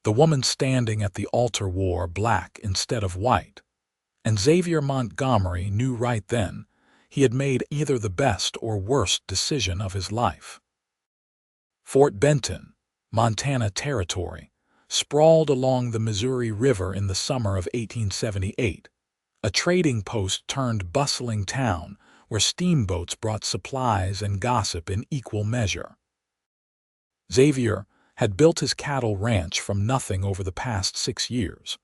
The woman standing at the altar wore black instead of white, and Xavier Montgomery knew right then he had made either the best or worst decision of his life. Fort Benton, Montana Territory, sprawled along the Missouri River in the summer of 1878, a trading post turned bustling town where steamboats brought supplies and gossip in equal measure. Xavier had built his cattle ranch from nothing over the past 6 years,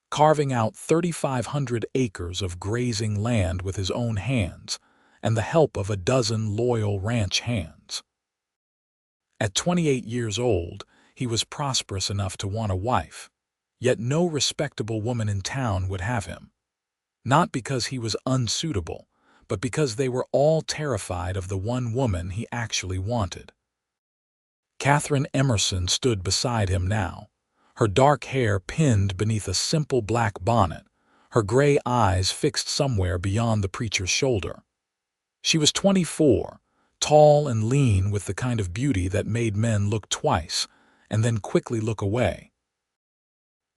carving out 3,500 acres of grazing land with his own hands and the help of a dozen loyal ranch hands. At 28 years old, he was prosperous enough to want a wife, yet no respectable woman in town would have him. Not because he was unsuitable, but because they were all terrified of the one woman he actually wanted. Catherine Emerson stood beside him now, her dark hair pinned beneath a simple black bonnet, her gray eyes fixed somewhere beyond the preacher's shoulder. She was 24, tall and lean with the kind of beauty that made men look twice and then quickly look away.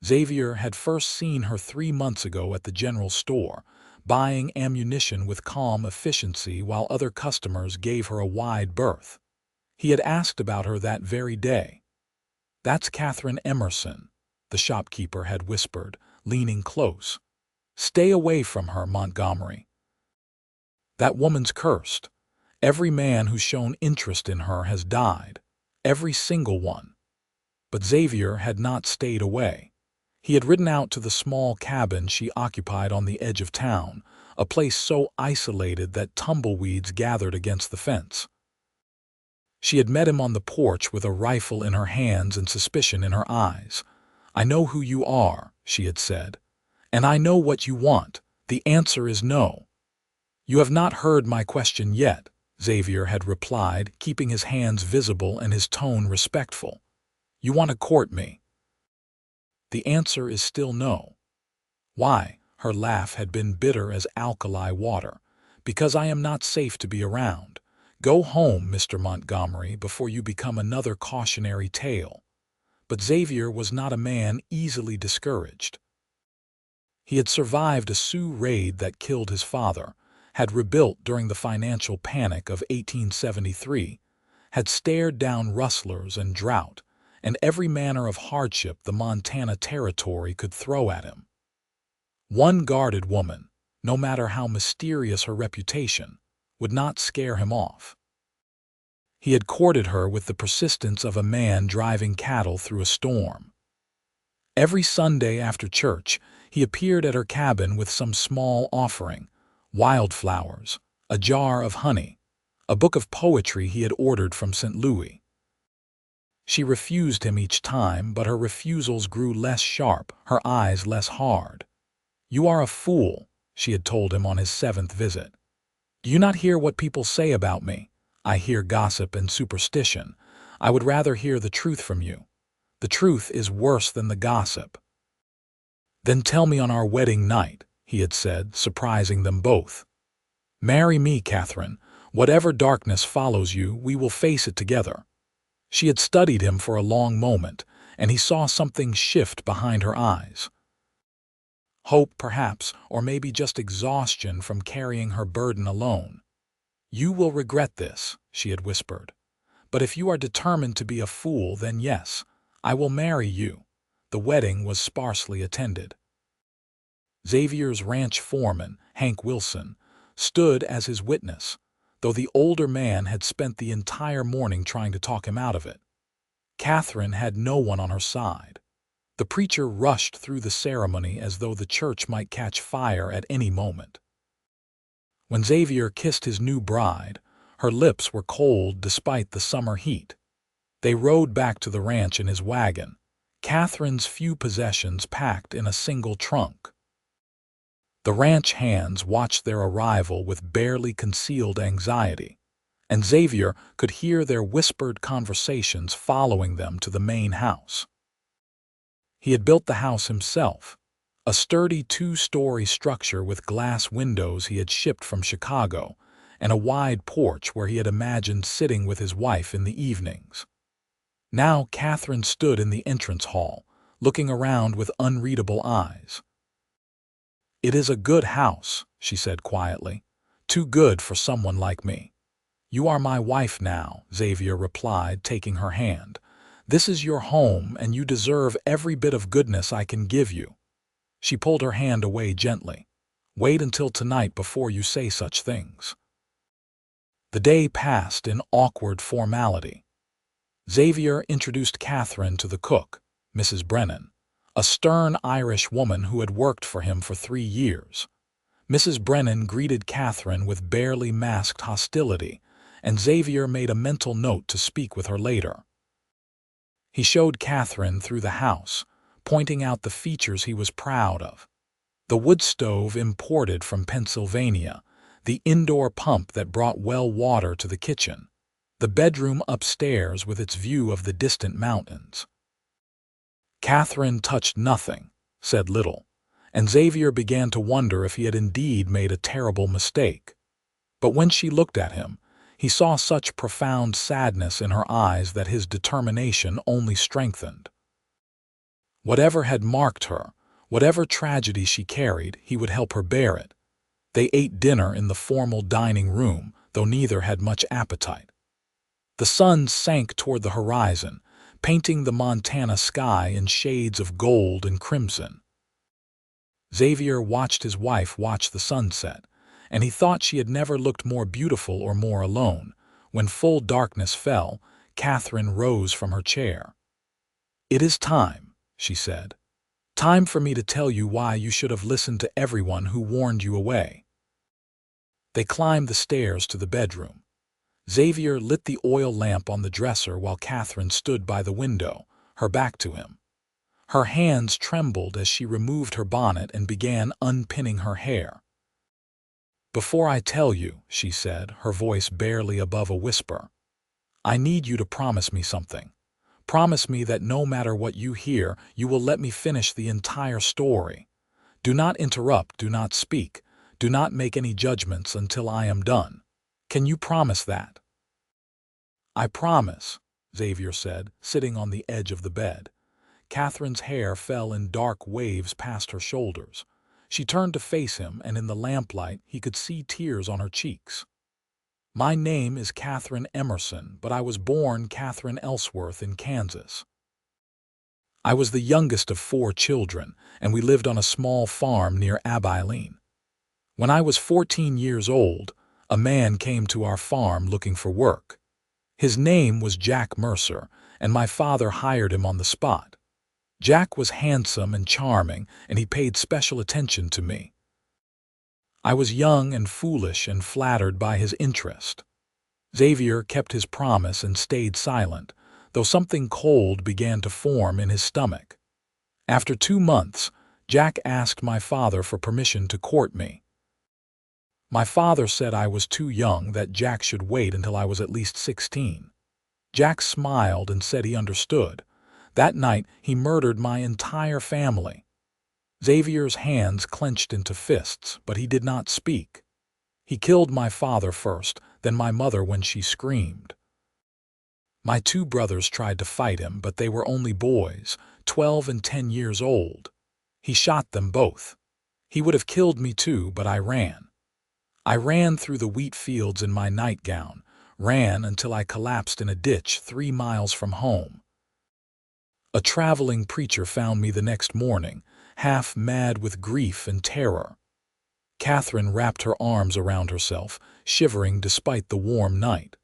Xavier had first seen her 3 months ago at the general store, buying ammunition with calm efficiency while other customers gave her a wide berth. He had asked about her that very day. "That's Catherine Emerson," the shopkeeper had whispered, leaning close. "Stay away from her, Montgomery. That woman's cursed. Every man who's shown interest in her has died, every single one." But Xavier had not stayed away. He had ridden out to the small cabin she occupied on the edge of town, a place so isolated that tumbleweeds gathered against the fence. She had met him on the porch with a rifle in her hands and suspicion in her eyes. "I know who you are," she had said, "and I know what you want. The answer is no." "You have not heard my question yet," Xavier had replied, keeping his hands visible and his tone respectful. "You want to court me?" "The answer is still no." "Why?" Her laugh had been bitter as alkali water. "Because I am not safe to be around. Go home, Mr. Montgomery, before you become another cautionary tale." But Xavier was not a man easily discouraged. He had survived a Sioux raid that killed his father, had rebuilt during the financial panic of 1873, had stared down rustlers and drought, and every manner of hardship the Montana Territory could throw at him. One guarded woman, no matter how mysterious her reputation, would not scare him off. He had courted her with the persistence of a man driving cattle through a storm. Every Sunday after church, he appeared at her cabin with some small offering: wildflowers, a jar of honey, a book of poetry he had ordered from St. Louis. She refused him each time, but her refusals grew less sharp, her eyes less hard. "You are a fool," she had told him on his 7th visit. "Do you not hear what people say about me? I hear gossip and superstition. I would rather hear the truth from you. The truth is worse than the gossip." "Then tell me on our wedding night," he had said, surprising them both. "Marry me, Catherine. Whatever darkness follows you, we will face it together." She had studied him for a long moment, and he saw something shift behind her eyes. Hope, perhaps, or maybe just exhaustion from carrying her burden alone. "You will regret this," she had whispered. "But if you are determined to be a fool, then yes, I will marry you." The wedding was sparsely attended. Xavier's ranch foreman, Hank Wilson, stood as his witness, though the older man had spent the entire morning trying to talk him out of it. Catherine had no one on her side. The preacher rushed through the ceremony as though the church might catch fire at any moment. When Xavier kissed his new bride, her lips were cold despite the summer heat. They rode back to the ranch in his wagon, Catherine's few possessions packed in a single trunk. The ranch hands watched their arrival with barely concealed anxiety, and Xavier could hear their whispered conversations following them to the main house. He had built the house himself, a sturdy 2-story structure with glass windows he had shipped from Chicago, and a wide porch where he had imagined sitting with his wife in the evenings. Now Catherine stood in the entrance hall, looking around with unreadable eyes. "It is a good house," she said quietly. "Too good for someone like me." "You are my wife now," Xavier replied, taking her hand. "This is your home, and you deserve every bit of goodness I can give you." She pulled her hand away gently. "Wait until tonight before you say such things." The day passed in awkward formality. Xavier introduced Catherine to the cook, Mrs. Brennan, a stern Irish woman who had worked for him for 3 years. Mrs. Brennan greeted Catherine with barely masked hostility, and Xavier made a mental note to speak with her later. He showed Catherine through the house, pointing out the features he was proud of. The wood stove imported from Pennsylvania, the indoor pump that brought well water to the kitchen, the bedroom upstairs with its view of the distant mountains. Catherine touched nothing, said little, and Xavier began to wonder if he had indeed made a terrible mistake. But when she looked at him, he saw such profound sadness in her eyes that his determination only strengthened. Whatever had marked her, whatever tragedy she carried, he would help her bear it. They ate dinner in the formal dining room, though neither had much appetite. The sun sank toward the horizon, painting the Montana sky in shades of gold and crimson. Xavier watched his wife watch the sunset, and he thought she had never looked more beautiful or more alone. When full darkness fell, Catherine rose from her chair. "It is time," she said. "Time for me to tell you why you should have listened to everyone who warned you away." They climbed the stairs to the bedroom. Xavier lit the oil lamp on the dresser while Catherine stood by the window, her back to him. Her hands trembled as she removed her bonnet and began unpinning her hair. "Before I tell you," she said, her voice barely above a whisper, "I need you to promise me something. Promise me that no matter what you hear, you will let me finish the entire story. Do not interrupt, do not speak, do not make any judgments until I am done. Can you promise that?" "I promise," Xavier said, sitting on the edge of the bed. Catherine's hair fell in dark waves past her shoulders. She turned to face him, and in the lamplight he could see tears on her cheeks. "My name is Catherine Emerson, but I was born Catherine Ellsworth in Kansas. I was the youngest of 4 children, and we lived on a small farm near Abilene. When I was 14 years old, a man came to our farm looking for work. His name was Jack Mercer, and my father hired him on the spot. Jack was handsome and charming, and he paid special attention to me. I was young and foolish and flattered by his interest." Xavier kept his promise and stayed silent, though something cold began to form in his stomach. After 2 months, Jack asked my father for permission to court me. My father said I was too young, that Jack should wait until I was at least 16. Jack smiled and said he understood. That night, he murdered my entire family. Xavier's hands clenched into fists, but he did not speak. He killed my father first, then my mother when she screamed. My 2 brothers tried to fight him, but they were only boys, 12 and 10 years old. He shot them both. He would have killed me too, but I ran. I ran through the wheat fields in my nightgown, ran until I collapsed in a ditch 3 miles from home. A traveling preacher found me the next morning, half mad with grief and terror. Catherine wrapped her arms around herself, shivering despite the warm night.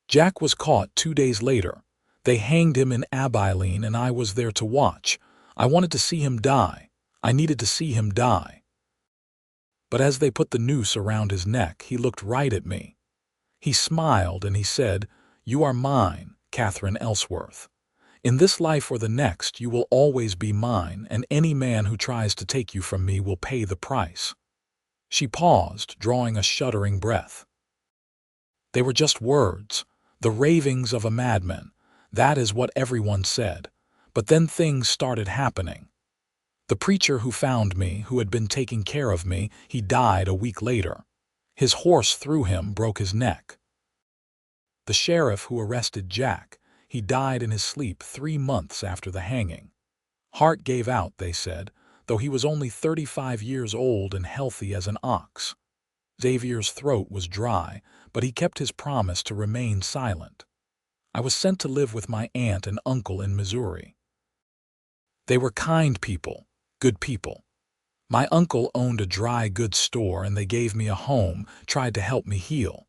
Jack was caught 2 days later. They hanged him in Abilene, and I was there to watch. I wanted to see him die. I needed to see him die. But as they put the noose around his neck, he looked right at me. He smiled and he said, "You are mine, Catherine Ellsworth. In this life or the next, you will always be mine, and any man who tries to take you from me will pay the price." She paused, drawing a shuddering breath. They were just words, the ravings of a madman. That is what everyone said. But then things started happening. The preacher who found me, who had been taking care of me, he died a week later. His horse threw him, broke his neck. The sheriff who arrested Jack, he died in his sleep 3 months after the hanging. Heart gave out, they said, though he was only 35 years old and healthy as an ox. Xavier's throat was dry, but he kept his promise to remain silent. I was sent to live with my aunt and uncle in Missouri. They were kind people, good people. My uncle owned a dry goods store and they gave me a home, tried to help me heal.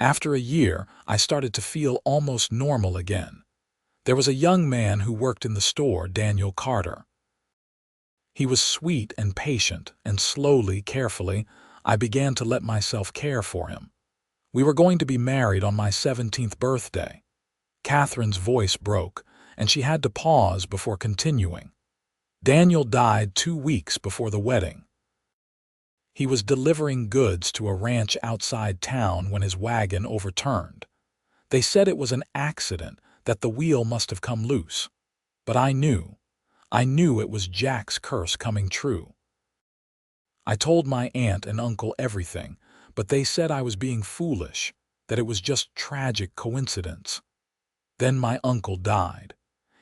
After a year, I started to feel almost normal again. There was a young man who worked in the store, Daniel Carter. He was sweet and patient, and slowly, carefully, I began to let myself care for him. We were going to be married on my 17th birthday. Catherine's voice broke, and she had to pause before continuing. Daniel died 2 weeks before the wedding. He was delivering goods to a ranch outside town when his wagon overturned. They said it was an accident, that the wheel must have come loose. But I knew it was Jack's curse coming true. I told my aunt and uncle everything, but they said I was being foolish, that it was just tragic coincidence. Then my uncle died.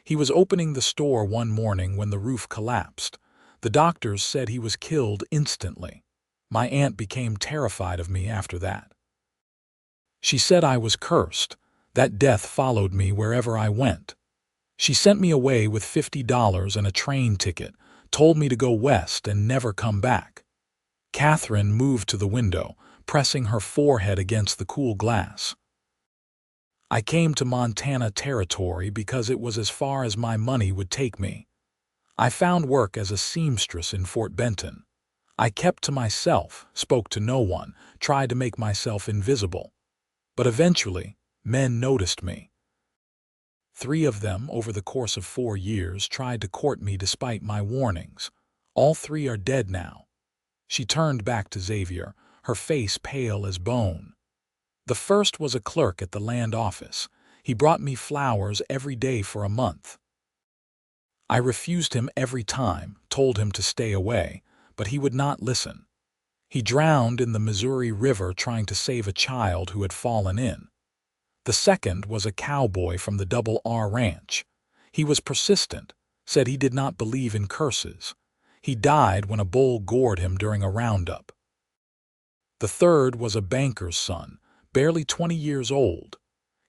He was opening the store one morning when the roof collapsed. The doctors said he was killed instantly. My aunt became terrified of me after that. She said I was cursed, that death followed me wherever I went. She sent me away with $50 and a train ticket, told me to go west and never come back. Catherine moved to the window, pressing her forehead against the cool glass. I came to Montana Territory because it was as far as my money would take me. I found work as a seamstress in Fort Benton. I kept to myself, spoke to no one, tried to make myself invisible. But eventually, men noticed me. 3 of them, over the course of 4 years, tried to court me despite my warnings. All 3 are dead now. She turned back to Xavier, her face pale as bone. The first was a clerk at the land office. He brought me flowers every day for a month. I refused him every time, told him to stay away, but he would not listen. He drowned in the Missouri River trying to save a child who had fallen in. The second was a cowboy from the Double R Ranch. He was persistent, said he did not believe in curses. He died when a bull gored him during a roundup. The third was a banker's son, barely 20 years old.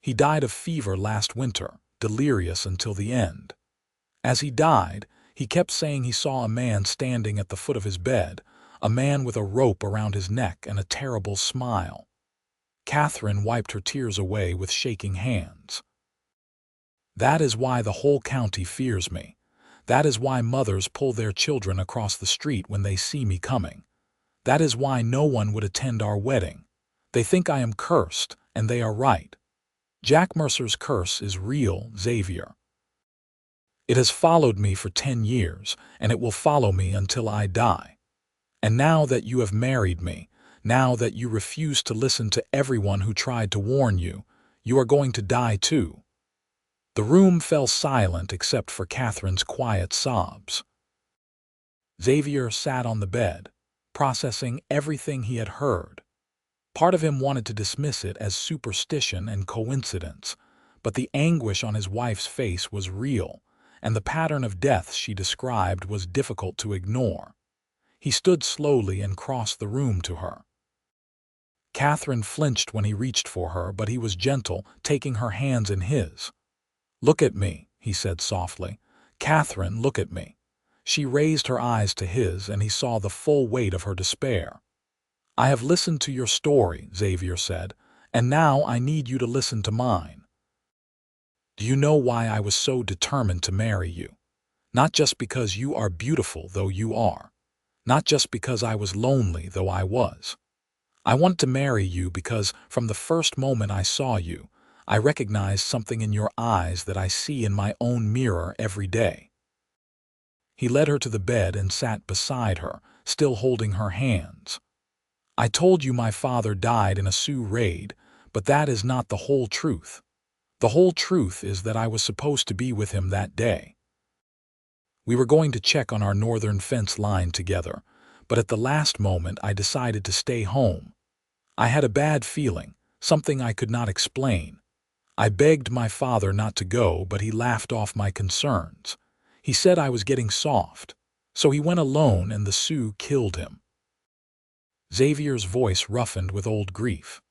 He died of fever last winter, delirious until the end. As he died, he kept saying he saw a man standing at the foot of his bed, a man with a rope around his neck and a terrible smile. Catherine wiped her tears away with shaking hands. That is why the whole county fears me. That is why mothers pull their children across the street when they see me coming. That is why no one would attend our wedding. They think I am cursed, and they are right. Jack Mercer's curse is real, Xavier. It has followed me for 10 years, and it will follow me until I die. And now that you have married me, now that you refuse to listen to everyone who tried to warn you, you are going to die too. The room fell silent except for Catherine's quiet sobs. Xavier sat on the bed, processing everything he had heard. Part of him wanted to dismiss it as superstition and coincidence, but the anguish on his wife's face was real, and the pattern of deaths she described was difficult to ignore. He stood slowly and crossed the room to her. Catherine flinched when he reached for her, but he was gentle, taking her hands in his. "Look at me," he said softly. "Catherine, look at me." She raised her eyes to his, and he saw the full weight of her despair. "I have listened to your story," Xavier said, "and now I need you to listen to mine. Do you know why I was so determined to marry you? Not just because you are beautiful, though you are. Not just because I was lonely, though I was. I wanted to marry you because, from the first moment I saw you, I recognized something in your eyes that I see in my own mirror every day." He led her to the bed and sat beside her, still holding her hands. "I told you my father died in a Sioux raid, but that is not the whole truth. The whole truth is that I was supposed to be with him that day. We were going to check on our northern fence line together, but at the last moment I decided to stay home. I had a bad feeling, something I could not explain. I begged my father not to go, but he laughed off my concerns. He said I was getting soft, so he went alone and the Sioux killed him." Xavier's voice roughened with old grief.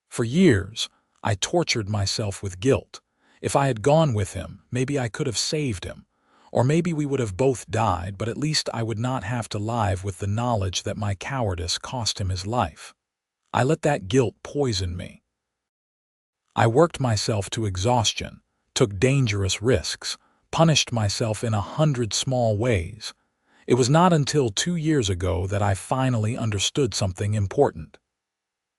"For years, I tortured myself with guilt. If I had gone with him, maybe I could have saved him. Or maybe we would have both died, but at least I would not have to live with the knowledge that my cowardice cost him his life. I let that guilt poison me. I worked myself to exhaustion, took dangerous risks, punished myself in 100 small ways. It was not until 2 years ago that I finally understood something important."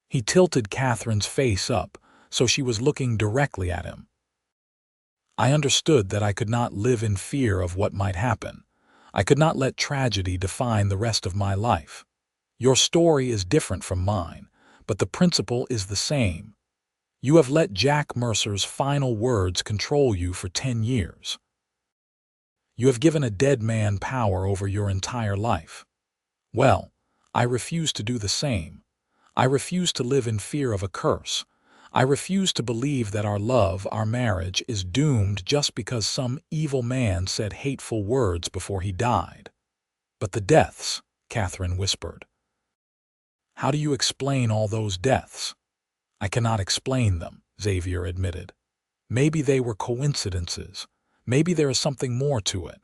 He tilted Catherine's face up, so she was looking directly at him. "I understood that I could not live in fear of what might happen. I could not let tragedy define the rest of my life. Your story is different from mine, but the principle is the same. You have let Jack Mercer's final words control you for 10 years. You have given a dead man power over your entire life. Well, I refuse to do the same. I refuse to live in fear of a curse. I refuse to believe that our love, our marriage, is doomed just because some evil man said hateful words before he died." "But the deaths," Catherine whispered. "How do you explain all those deaths?" "I cannot explain them," Xavier admitted. "Maybe they were coincidences. Maybe there is something more to it.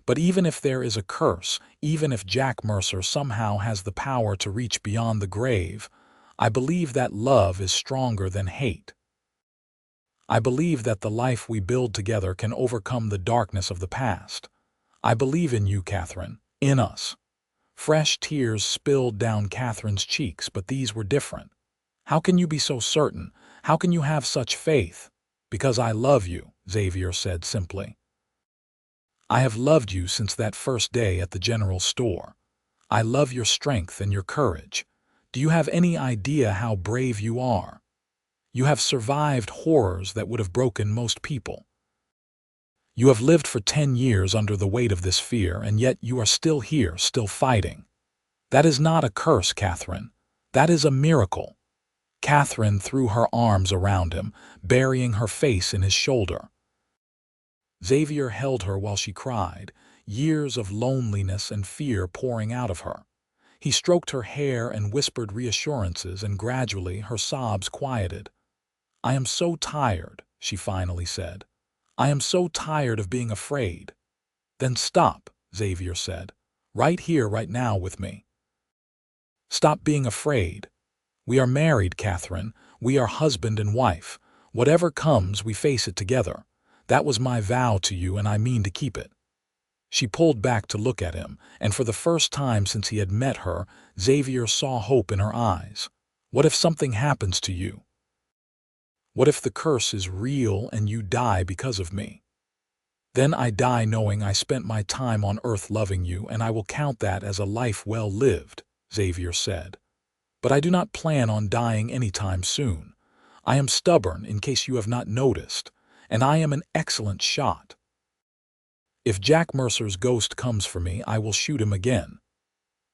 But even if there is a curse, even if Jack Mercer somehow has the power to reach beyond the grave, I believe that love is stronger than hate. I believe that the life we build together can overcome the darkness of the past. I believe in you, Catherine, in us." Fresh tears spilled down Catherine's cheeks, but these were different. "How can you be so certain? How can you have such faith?" "Because I love you," Xavier said simply. "I have loved you since that first day at the general store. I love your strength and your courage. Do you have any idea how brave you are? You have survived horrors that would have broken most people. You have lived for 10 years under the weight of this fear, and yet you are still here, still fighting. That is not a curse, Catherine. That is a miracle." Catherine threw her arms around him, burying her face in his shoulder. Xavier held her while she cried, years of loneliness and fear pouring out of her. He stroked her hair and whispered reassurances, and gradually her sobs quieted. "I am so tired," she finally said. "I am so tired of being afraid." "Then stop," Xavier said. "Right here, right now with me. Stop being afraid. We are married, Catherine. We are husband and wife. Whatever comes, we face it together. That was my vow to you, and I mean to keep it." She pulled back to look at him, and for the first time since he had met her, Xavier saw hope in her eyes. "What if something happens to you? What if the curse is real and you die because of me? Then I die knowing I spent my time on earth loving you, and I will count that as a life well lived," Xavier said. "But I do not plan on dying anytime soon. I am stubborn, in case you have not noticed, and I am an excellent shot. If Jack Mercer's ghost comes for me, I will shoot him again."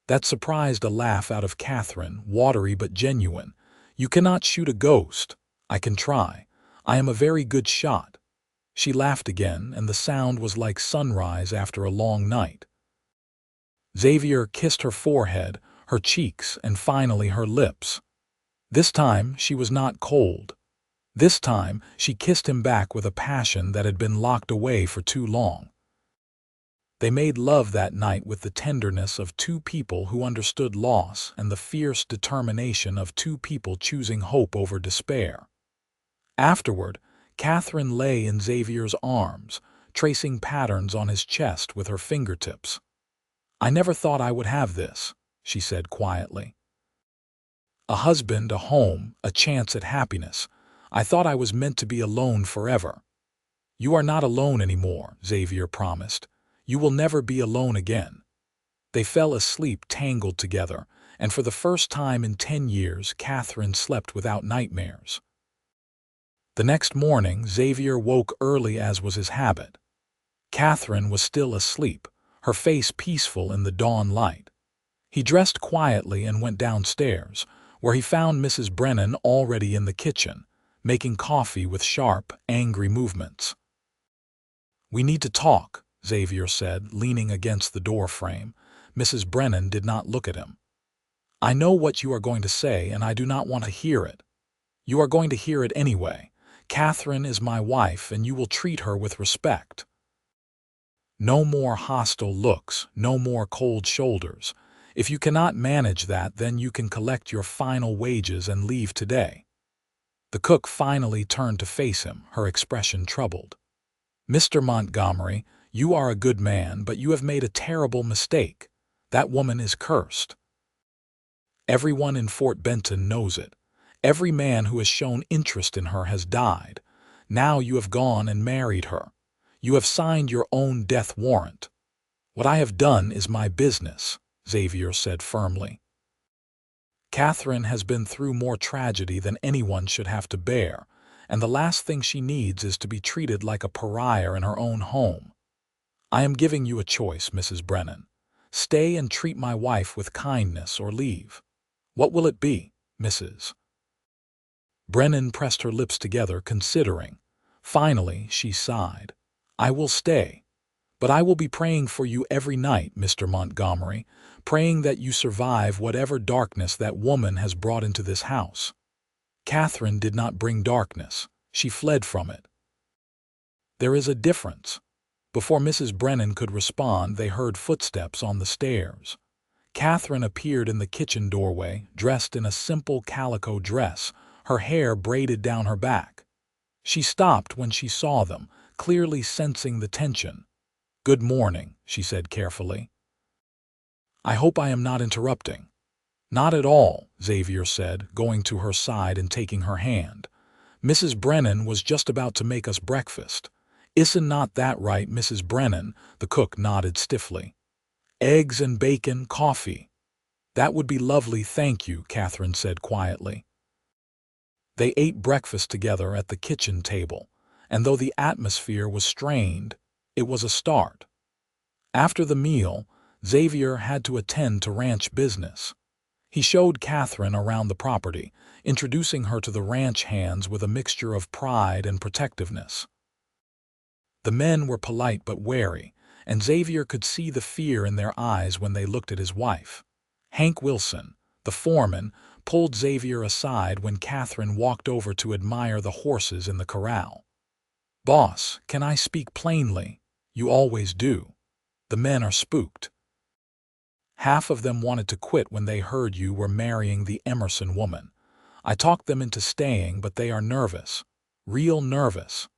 That surprised a laugh out of Catherine, watery but genuine. "You cannot shoot a ghost." "I can try. I am a very good shot." She laughed again, and the sound was like sunrise after a long night. Xavier kissed her forehead, her cheeks, and finally her lips. This time she was not cold. This time she kissed him back with a passion that had been locked away for too long. They made love that night with the tenderness of two people who understood loss and the fierce determination of two people choosing hope over despair. Afterward, Catherine lay in Xavier's arms, tracing patterns on his chest with her fingertips. "I never thought I would have this," she said quietly. "A husband, a home, a chance at happiness. I thought I was meant to be alone forever." "You are not alone anymore," Xavier promised. "You will never be alone again." They fell asleep tangled together, and for the first time in 10 years, Catherine slept without nightmares. The next morning, Xavier woke early as was his habit. Catherine was still asleep, her face peaceful in the dawn light. He dressed quietly and went downstairs, where he found Mrs. Brennan already in the kitchen, making coffee with sharp, angry movements. "We need to talk," Xavier said, leaning against the door frame. Mrs. Brennan did not look at him. "I know what you are going to say, and I do not want to hear it. You are going to hear it anyway. Catherine is my wife, and you will treat her with respect. No more hostile looks, no more cold shoulders. If you cannot manage that, then you can collect your final wages and leave today." The cook finally turned to face him, her expression troubled. "Mr. Montgomery, you are a good man, but you have made a terrible mistake. That woman is cursed. Everyone in Fort Benton knows it. Every man who has shown interest in her has died. Now you have gone and married her. You have signed your own death warrant." "What I have done is my business," Xavier said firmly. "Catherine has been through more tragedy than anyone should have to bear, and the last thing she needs is to be treated like a pariah in her own home. I am giving you a choice, Mrs. Brennan. Stay and treat my wife with kindness, or leave. What will it be, Mrs.?" Brennan pressed her lips together, considering. Finally, she sighed. "I will stay. But I will be praying for you every night, Mr. Montgomery, praying that you survive whatever darkness that woman has brought into this house. Catherine did not bring darkness. She fled from it." "There is a difference." Before Mrs. Brennan could respond, they heard footsteps on the stairs. Catherine appeared in the kitchen doorway, dressed in a simple calico dress, her hair braided down her back. She stopped when she saw them, clearly sensing the tension. "Good morning," she said carefully. "I hope I am not interrupting." "Not at all," Xavier said, going to her side and taking her hand. "Mrs. Brennan was just about to make us breakfast. Isn't not that right, Mrs. Brennan?" The cook nodded stiffly. "Eggs and bacon, coffee." "That would be lovely, thank you," Catherine said quietly. They ate breakfast together at the kitchen table, and though the atmosphere was strained, it was a start. After the meal, Xavier had to attend to ranch business. He showed Catherine around the property, introducing her to the ranch hands with a mixture of pride and protectiveness. The men were polite but wary, and Xavier could see the fear in their eyes when they looked at his wife. Hank Wilson, the foreman, pulled Xavier aside when Catherine walked over to admire the horses in the corral. "Boss, can I speak plainly? You always do. The men are spooked. Half of them wanted to quit when they heard you were marrying the Emerson woman. I talked them into staying, but they are nervous. Real nervous."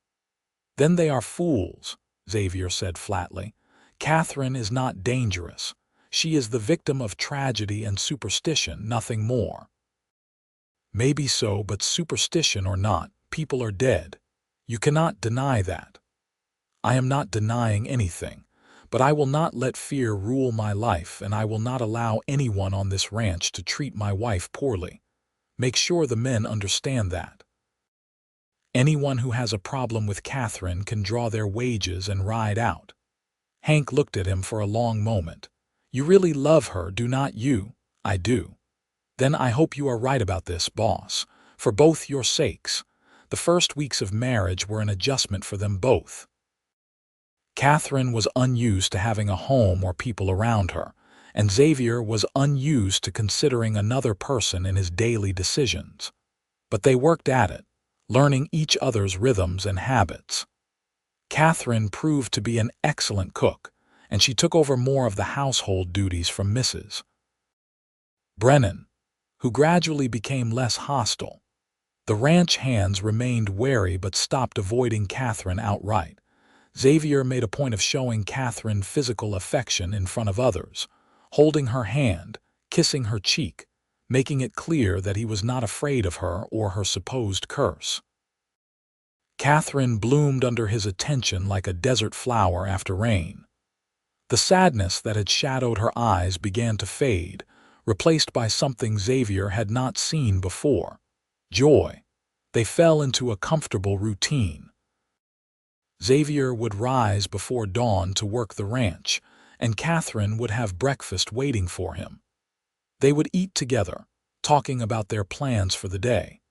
"Then they are fools," Xavier said flatly. "Catherine is not dangerous. She is the victim of tragedy and superstition, nothing more." "Maybe so, but superstition or not, people are dead. You cannot deny that." "I am not denying anything, but I will not let fear rule my life, and I will not allow anyone on this ranch to treat my wife poorly. Make sure the men understand that. Anyone who has a problem with Catherine can draw their wages and ride out." Hank looked at him for a long moment. "You really love her, do not you?" "I do." "Then I hope you are right about this, boss, for both your sakes. The first weeks of marriage were an adjustment for them both. Catherine was unused to having a home or people around her, and Xavier was unused to considering another person in his daily decisions. But they worked at it, learning each other's rhythms and habits. Catherine proved to be an excellent cook, and she took over more of the household duties from Mrs. Brennan, who gradually became less hostile. The ranch hands remained wary but stopped avoiding Catherine outright. Xavier made a point of showing Catherine physical affection in front of others, holding her hand, kissing her cheek, making it clear that he was not afraid of her or her supposed curse. Catherine bloomed under his attention like a desert flower after rain. The sadness that had shadowed her eyes began to fade, replaced by something Xavier had not seen before: joy. They fell into a comfortable routine. Xavier would rise before dawn to work the ranch, and Catherine would have breakfast waiting for him. They would eat together, talking about their plans for the day.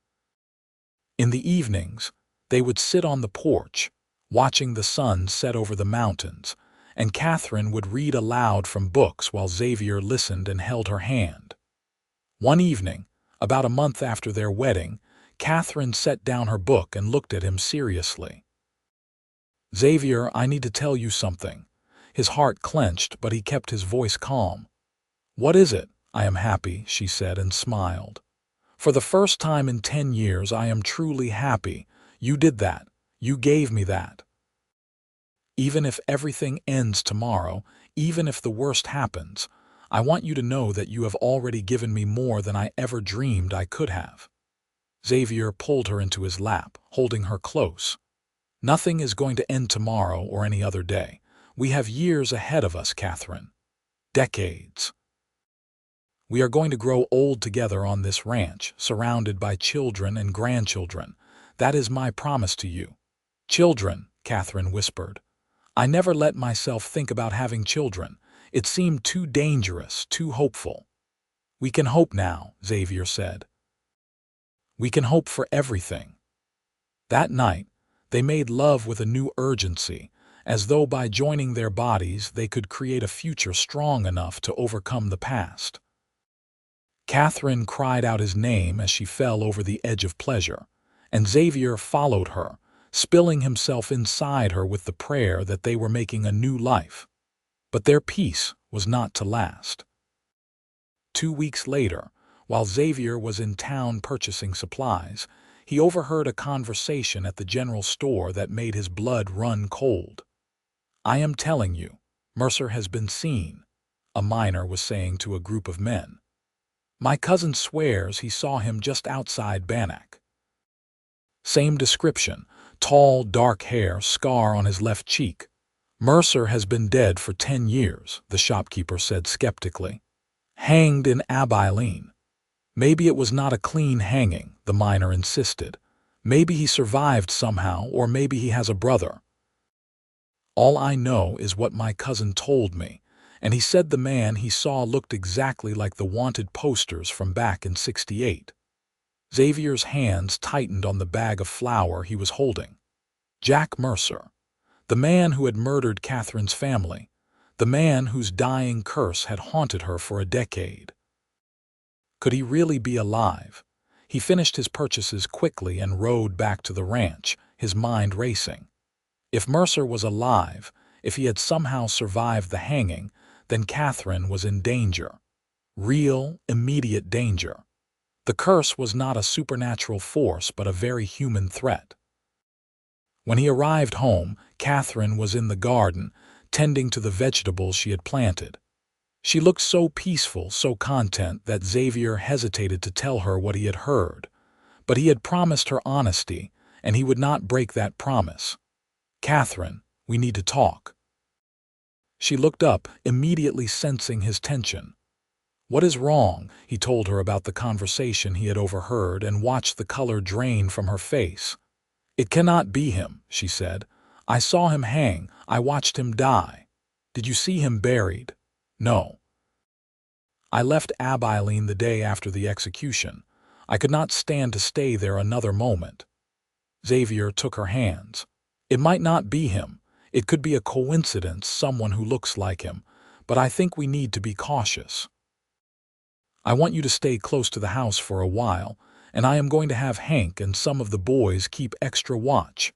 In the evenings, they would sit on the porch, watching the sun set over the mountains, and Catherine would read aloud from books while Xavier listened and held her hand. One evening, about a month after their wedding, Catherine set down her book and looked at him seriously. "Xavier, I need to tell you something." His heart clenched, but he kept his voice calm. "What is it?" "I am happy," she said and smiled. "For the first time in 10 years, I am truly happy. You did that. You gave me that. Even if everything ends tomorrow, even if the worst happens, I want you to know that you have already given me more than I ever dreamed I could have." Xavier pulled her into his lap, holding her close. "Nothing is going to end tomorrow or any other day. We have years ahead of us, Catherine. Decades. We are going to grow old together on this ranch, surrounded by children and grandchildren. That is my promise to you." "Children," Catherine whispered. "I never let myself think about having children. It seemed too dangerous, too hopeful." "We can hope now," Xavier said. "We can hope for everything." That night, they made love with a new urgency, as though by joining their bodies they could create a future strong enough to overcome the past. Catherine cried out his name as she fell over the edge of pleasure, and Xavier followed her, spilling himself inside her with the prayer that they were making a new life. But their peace was not to last. 2 weeks later, while Xavier was in town purchasing supplies, he overheard a conversation at the general store that made his blood run cold. "I am telling you, Mercer has been seen," a miner was saying to a group of men. "My cousin swears he saw him just outside Bannack." Same description: tall, dark hair, scar on his left cheek. "Mercer has been dead for 10 years, the shopkeeper said skeptically. "Hanged in Abilene." "Maybe it was not a clean hanging," the miner insisted. "Maybe he survived somehow, or maybe he has a brother. All I know is what my cousin told me, and he said the man he saw looked exactly like the wanted posters from back in '68. Xavier's hands tightened on the bag of flour he was holding. Jack Mercer, the man who had murdered Catherine's family, the man whose dying curse had haunted her for a decade. Could he really be alive? He finished his purchases quickly and rode back to the ranch, his mind racing. If Mercer was alive, if he had somehow survived the hanging, then Catherine was in danger. Real, immediate danger. The curse was not a supernatural force but a very human threat. When he arrived home, Catherine was in the garden, tending to the vegetables she had planted. She looked so peaceful, so content, that Xavier hesitated to tell her what he had heard. But he had promised her honesty, and he would not break that promise. "Catherine, we need to talk." She looked up, immediately sensing his tension. "What is wrong?" He told her about the conversation he had overheard and watched the color drain from her face. "It cannot be him," she said. "I saw him hang. I watched him die." "Did you see him buried?" "No. I left Abilene the day after the execution. I could not stand to stay there another moment." Xavier took her hands. "It might not be him. It could be a coincidence, someone who looks like him. But I think we need to be cautious. I want you to stay close to the house for a while, and I am going to have Hank and some of the boys keep extra watch."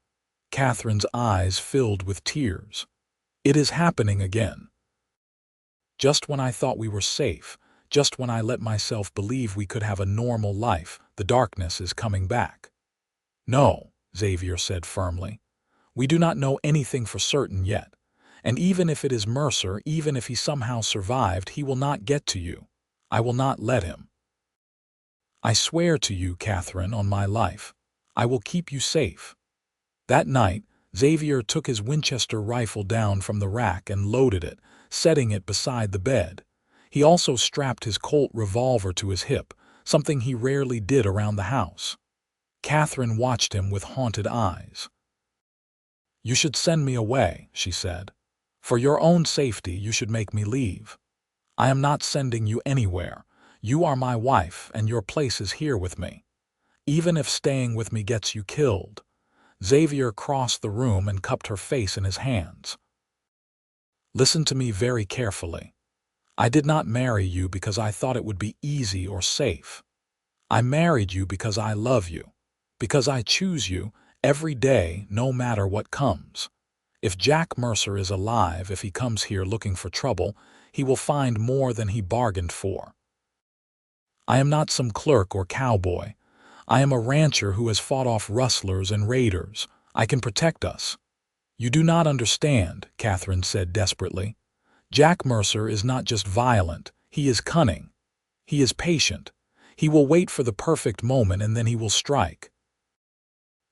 Catherine's eyes filled with tears. "It is happening again. Just when I thought we were safe, just when I let myself believe we could have a normal life, the darkness is coming back." "No," Xavier said firmly. "We do not know anything for certain yet. And even if it is Mercer, even if he somehow survived, he will not get to you. I will not let him. I swear to you, Catherine, on my life, I will keep you safe." That night, Xavier took his Winchester rifle down from the rack and loaded it, setting it beside the bed. He also strapped his Colt revolver to his hip, something he rarely did around the house. Catherine watched him with haunted eyes. "You should send me away," she said. "For your own safety, you should make me leave. I am not sending you anywhere. You are my wife, and your place is here with me. Even if staying with me gets you killed." Xavier crossed the room and cupped her face in his hands. Listen to me very carefully. I did not marry you because I thought it would be easy or safe. I married you because I love you, because I choose you every day no matter what comes. If Jack Mercer is alive, if he comes here looking for trouble, he will find more than he bargained for. I am not some clerk or cowboy. I am a rancher who has fought off rustlers and raiders. I can protect us. You do not understand, Catherine said desperately. Jack Mercer is not just violent, he is cunning. He is patient. He will wait for the perfect moment and then he will strike.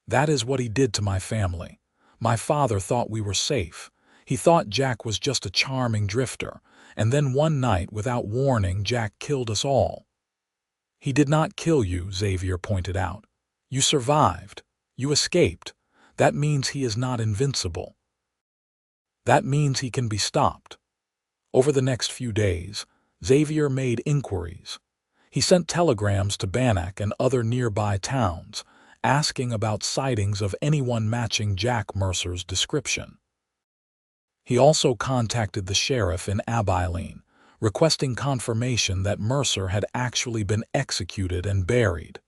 That is what he did to my family. My father thought we were safe. He thought Jack was just a charming drifter, and then one night, without warning, Jack killed us all. He did not kill you, Xavier pointed out. You survived. You escaped. That means he is not invincible. That means he can be stopped. Over the next few days, Xavier made inquiries. He sent telegrams to Bannack and other nearby towns, asking about sightings of anyone matching Jack Mercer's description. He also contacted the sheriff in Abilene, requesting confirmation that Mercer had actually been executed and buried.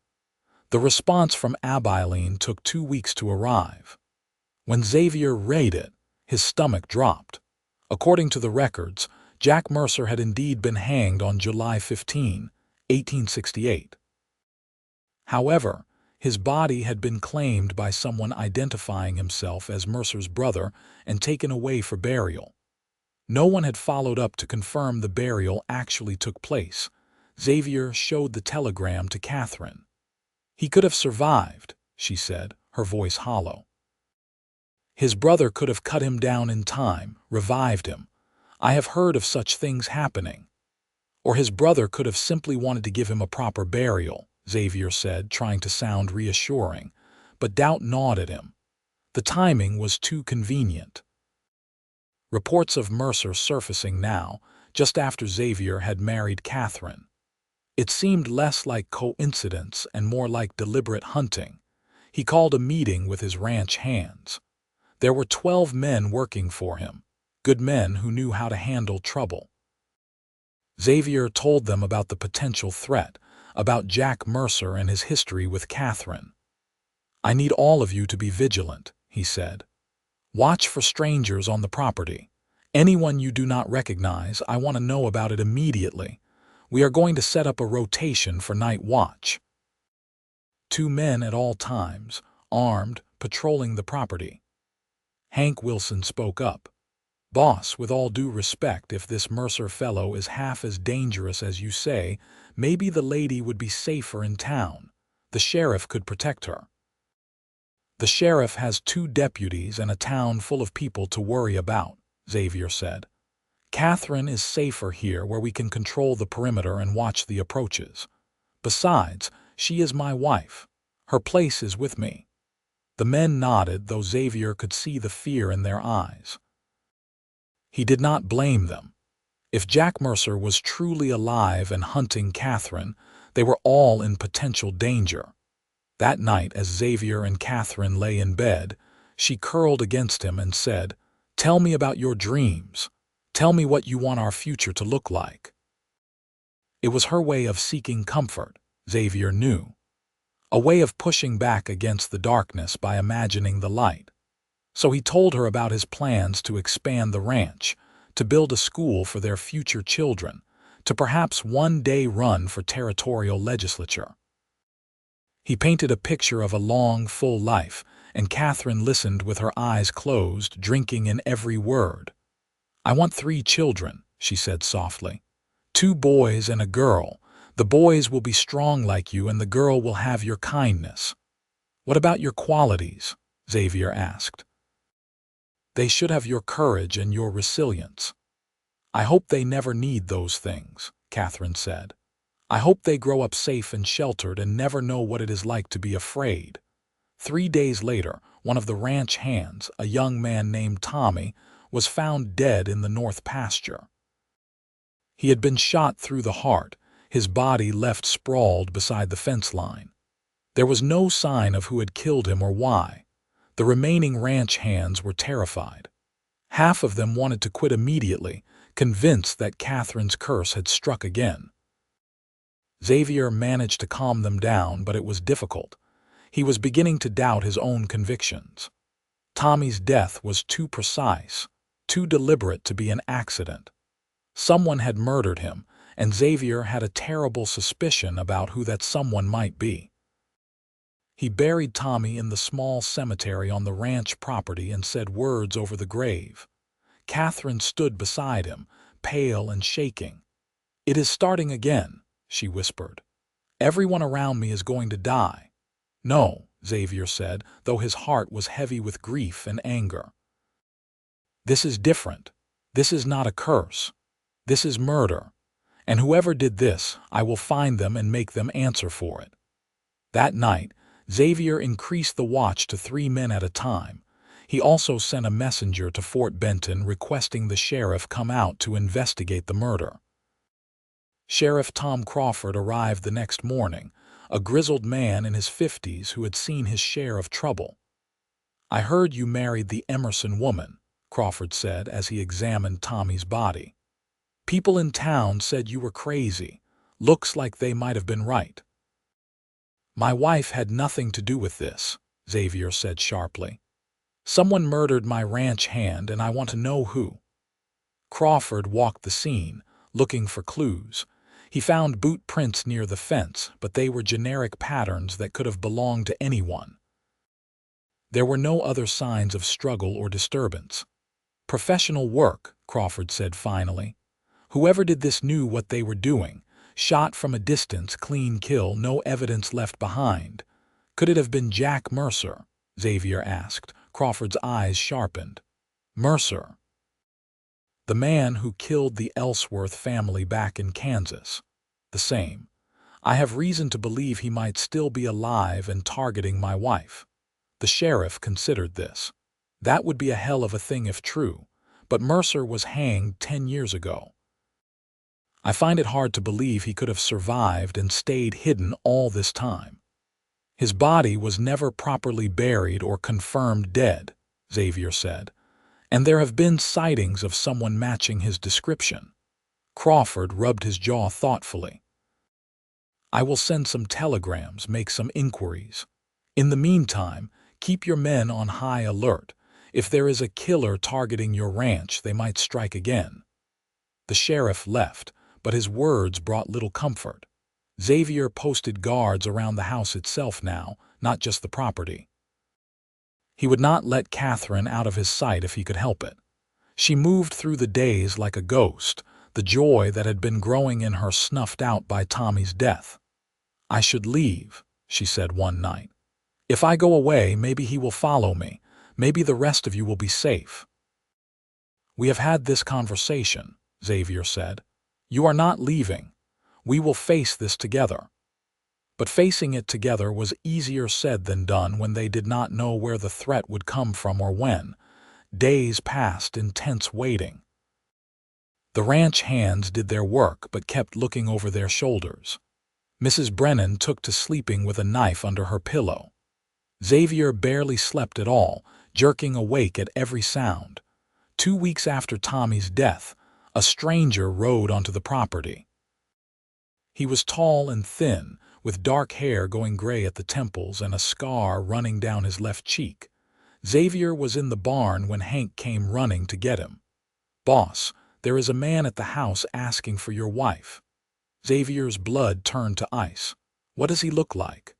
The response from Abilene took 2 weeks to arrive. When Xavier read it, his stomach dropped. According to the records, Jack Mercer had indeed been hanged on July 15, 1868. However, his body had been claimed by someone identifying himself as Mercer's brother and taken away for burial. No one had followed up to confirm the burial actually took place. Xavier showed the telegram to Catherine. He could have survived, she said, her voice hollow. His brother could have cut him down in time, revived him. I have heard of such things happening. Or his brother could have simply wanted to give him a proper burial, Xavier said, trying to sound reassuring, but doubt gnawed at him. The timing was too convenient. Reports of Mercer surfacing now, just after Xavier had married Catherine. It seemed less like coincidence and more like deliberate hunting. He called a meeting with his ranch hands. There were 12 men working for him, good men who knew how to handle trouble. Xavier told them about the potential threat, about Jack Mercer and his history with Catherine. I need all of you to be vigilant, he said. Watch for strangers on the property. Anyone you do not recognize, I want to know about it immediately. We are going to set up a rotation for night watch. 2 men at all times, armed, patrolling the property. Hank Wilson spoke up. Boss, with all due respect, if this Mercer fellow is half as dangerous as you say, maybe the lady would be safer in town. The sheriff could protect her. The sheriff has 2 deputies and a town full of people to worry about, Xavier said. Catherine is safer here where we can control the perimeter and watch the approaches. Besides, she is my wife. Her place is with me. The men nodded, though Xavier could see the fear in their eyes. He did not blame them. If Jack Mercer was truly alive and hunting Catherine, they were all in potential danger. That night, as Xavier and Catherine lay in bed, she curled against him and said, "Tell me about your dreams. Tell me what you want our future to look like." It was her way of seeking comfort, Xavier knew. A way of pushing back against the darkness by imagining the light. So he told her about his plans to expand the ranch, to build a school for their future children, to perhaps one day run for territorial legislature. He painted a picture of a long, full life, and Catherine listened with her eyes closed, drinking in every word. "I want 3 children," she said softly. 2 boys and a girl. The boys will be strong like you, and the girl will have your kindness. What about your qualities? Xavier asked. They should have your courage and your resilience. I hope they never need those things, Catherine said. I hope they grow up safe and sheltered and never know what it is like to be afraid. 3 days later, one of the ranch hands, a young man named Tommy, was found dead in the north pasture. He had been shot through the heart, his body left sprawled beside the fence line. There was no sign of who had killed him or why. The remaining ranch hands were terrified. Half of them wanted to quit immediately, convinced that Catherine's curse had struck again. Xavier managed to calm them down, but it was difficult. He was beginning to doubt his own convictions. Tommy's death was too precise, too deliberate to be an accident. Someone had murdered him, and Xavier had a terrible suspicion about who that someone might be. He buried Tommy in the small cemetery on the ranch property and said words over the grave. Catherine stood beside him, pale and shaking. "It is starting again," she whispered. "Everyone around me is going to die." "No," Xavier said, though his heart was heavy with grief and anger. "This is different. This is not a curse. This is murder. And whoever did this, I will find them and make them answer for it." That night, Xavier increased the watch to 3 men at a time. He also sent a messenger to Fort Benton requesting the sheriff come out to investigate the murder. Sheriff Tom Crawford arrived the next morning, a grizzled man in his 50s who had seen his share of trouble. "I heard you married the Emerson woman," Crawford said as he examined Tommy's body. "People in town said you were crazy. Looks like they might have been right." "My wife had nothing to do with this," Xavier said sharply. "Someone murdered my ranch hand, and I want to know who." Crawford walked the scene, looking for clues. He found boot prints near the fence, but they were generic patterns that could have belonged to anyone. There were no other signs of struggle or disturbance. "Professional work," Crawford said finally. "Whoever did this knew what they were doing. Shot from a distance, clean kill, no evidence left behind." "Could it have been Jack Mercer?" Xavier asked. Crawford's eyes sharpened. "Mercer?" "The man who killed the Ellsworth family back in Kansas." "The same. I have reason to believe he might still be alive and targeting my wife." The sheriff considered this. "That would be a hell of a thing if true, but Mercer was hanged 10 years ago. I find it hard to believe he could have survived and stayed hidden all this time." "His body was never properly buried or confirmed dead," Xavier said, "and there have been sightings of someone matching his description." Crawford rubbed his jaw thoughtfully. "I will send some telegrams, make some inquiries. In the meantime, keep your men on high alert. If there is a killer targeting your ranch, they might strike again." The sheriff left, but his words brought little comfort. Xavier posted guards around the house itself now, not just the property. He would not let Catherine out of his sight if he could help it. She moved through the days like a ghost, the joy that had been growing in her snuffed out by Tommy's death. "I should leave," she said one night. "If I go away, maybe he will follow me. Maybe the rest of you will be safe." "We have had this conversation," Xavier said. "You are not leaving. We will face this together." But facing it together was easier said than done when they did not know where the threat would come from or when. Days passed in tense waiting. The ranch hands did their work but kept looking over their shoulders. Mrs. Brennan took to sleeping with a knife under her pillow. Xavier barely slept at all, jerking awake at every sound. 2 weeks after Tommy's death, a stranger rode onto the property. He was tall and thin, with dark hair going gray at the temples and a scar running down his left cheek. Xavier was in the barn when Hank came running to get him. "Boss, there is a man at the house asking for your wife." Xavier's blood turned to ice. "What does he look like?"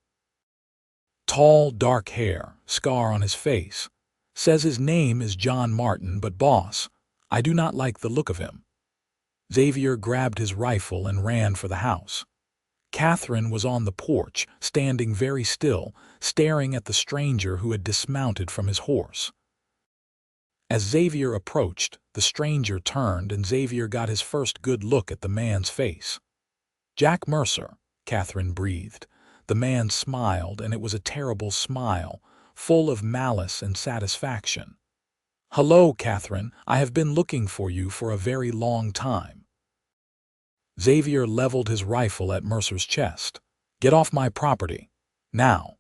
"Tall, dark hair, scar on his face. Says his name is John Martin, but boss, I do not like the look of him." Xavier grabbed his rifle and ran for the house. Catherine was on the porch, standing very still, staring at the stranger who had dismounted from his horse. As Xavier approached, the stranger turned and Xavier got his first good look at the man's face. "Jack Mercer," Catherine breathed. The man smiled, and it was a terrible smile, full of malice and satisfaction. "Hello, Catherine. I have been looking for you for a very long time." Xavier leveled his rifle at Mercer's chest. "Get off my property. Now."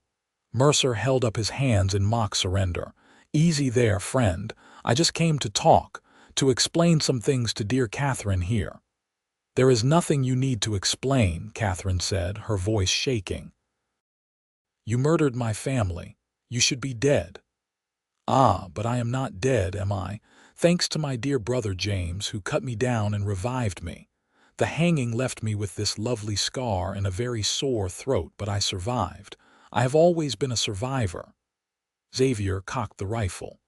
Mercer held up his hands in mock surrender. "Easy there, friend. I just came to talk, to explain some things to dear Catherine here." "There is nothing you need to explain," Catherine said, her voice shaking. "You murdered my family. You should be dead." "Ah, but I am not dead, am I? Thanks to my dear brother James, who cut me down and revived me. The hanging left me with this lovely scar and a very sore throat, but I survived. I have always been a survivor." Xavier cocked the rifle.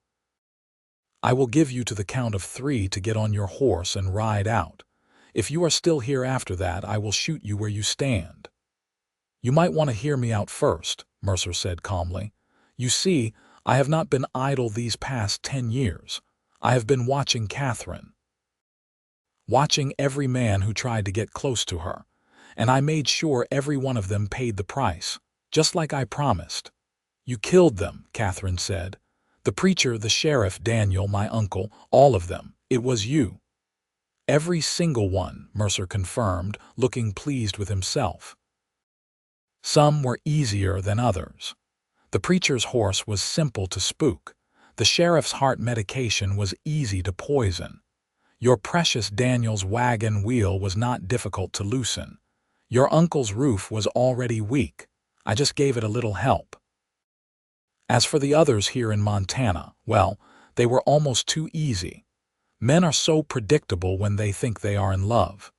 "I will give you to the count of 3 to get on your horse and ride out. If you are still here after that, I will shoot you where you stand." "You might want to hear me out first," Mercer said calmly. "You see, I have not been idle these past 10 years. I have been watching Catherine. Watching every man who tried to get close to her. And I made sure every one of them paid the price, just like I promised." "You killed them," Catherine said. "The preacher, the sheriff, Daniel, my uncle, all of them. It was you." "Every single one," Mercer confirmed, looking pleased with himself. "Some were easier than others. The preacher's horse was simple to spook. The sheriff's heart medication was easy to poison. Your precious Daniel's wagon wheel was not difficult to loosen. Your uncle's roof was already weak. I just gave it a little help. As for the others here in Montana, well, they were almost too easy. Men are so predictable when they think they are in love."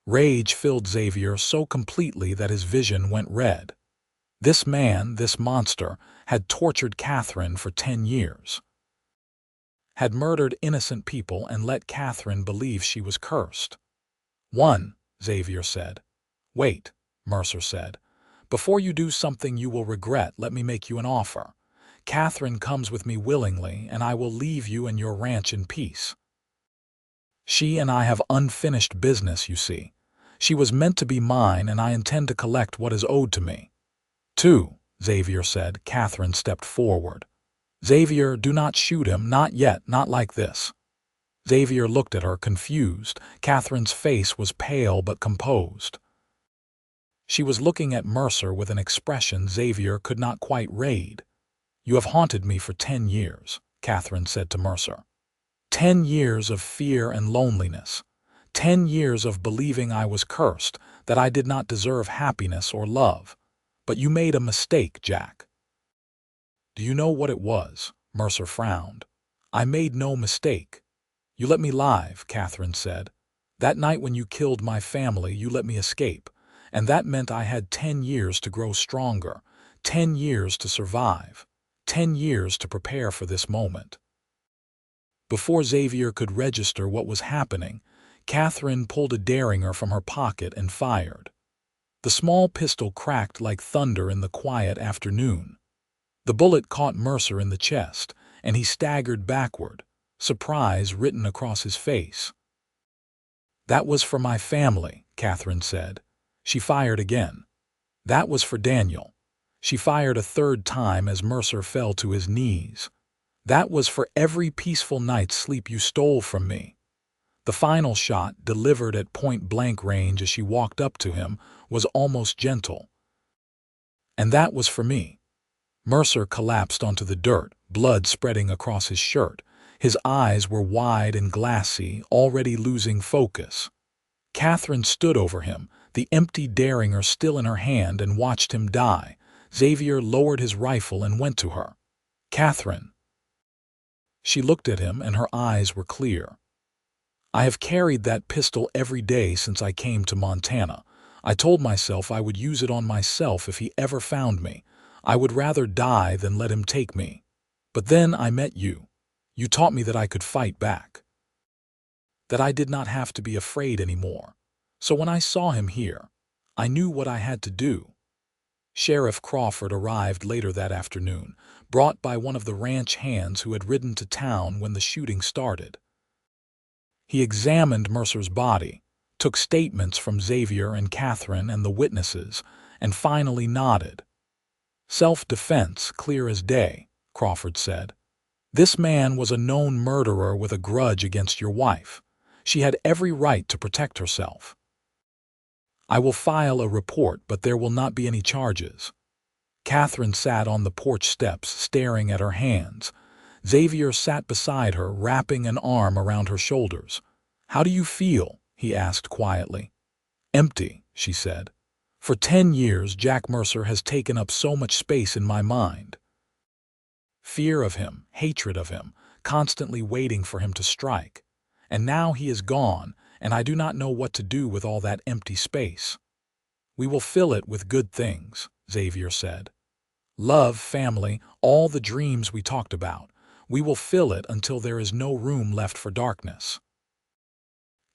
Rage filled Xavier so completely that his vision went red. This man, this monster, had tortured Catherine for 10 years. Had murdered innocent people and let Catherine believe she was cursed. "One," Xavier said. "Wait," Mercer said. "Before you do something you will regret, let me make you an offer. Catherine comes with me willingly, and I will leave you and your ranch in peace. She and I have unfinished business, you see. She was meant to be mine, and I intend to collect what is owed to me." "Two," Xavier said. Catherine stepped forward. "Xavier, do not shoot him, not yet, not like this." Xavier looked at her, confused. Catherine's face was pale but composed. She was looking at Mercer with an expression Xavier could not quite read. "You have haunted me for 10 years, Catherine said to Mercer. 10 years of fear and loneliness. 10 years of believing I was cursed, that I did not deserve happiness or love. But you made a mistake, Jack." "Do you know what it was?" Mercer frowned. "I made no mistake. You let me live," Catherine said. "That night when you killed my family, you let me escape. And that meant I had 10 years to grow stronger, 10 years to survive, 10 years to prepare for this moment." Before Xavier could register what was happening, Catherine pulled a derringer from her pocket and fired. The small pistol cracked like thunder in the quiet afternoon. The bullet caught Mercer in the chest, and he staggered backward, surprise written across his face. "That was for my family," Catherine said. She fired again. "That was for Daniel." She fired a third time as Mercer fell to his knees. "That was for every peaceful night's sleep you stole from me." The final shot, delivered at point-blank range as she walked up to him, was almost gentle. "And that was for me." Mercer collapsed onto the dirt, blood spreading across his shirt. His eyes were wide and glassy, already losing focus. Catherine stood over him, the empty derringer still in her hand, and watched him die. Xavier lowered his rifle and went to her. "Catherine." She looked at him, and her eyes were clear. "I have carried that pistol every day since I came to Montana. I told myself I would use it on myself if he ever found me. I would rather die than let him take me. But then I met you. You taught me that I could fight back. That I did not have to be afraid anymore. So when I saw him here, I knew what I had to do." Sheriff Crawford arrived later that afternoon, brought by one of the ranch hands who had ridden to town when the shooting started. He examined Mercer's body, took statements from Xavier and Catherine and the witnesses, and finally nodded. "Self-defense, clear as day," Crawford said. "This man was a known murderer with a grudge against your wife. She had every right to protect herself. I will file a report, but there will not be any charges." Catherine sat on the porch steps, staring at her hands. Xavier sat beside her, wrapping an arm around her shoulders. "How do you feel?" he asked quietly. "Empty," she said. "For 10 years, Jack Mercer has taken up so much space in my mind. Fear of him, hatred of him, constantly waiting for him to strike. And now he is gone, and I do not know what to do with all that empty space." "We will fill it with good things," Xavier said. "Love, family, all the dreams we talked about. We will fill it until there is no room left for darkness."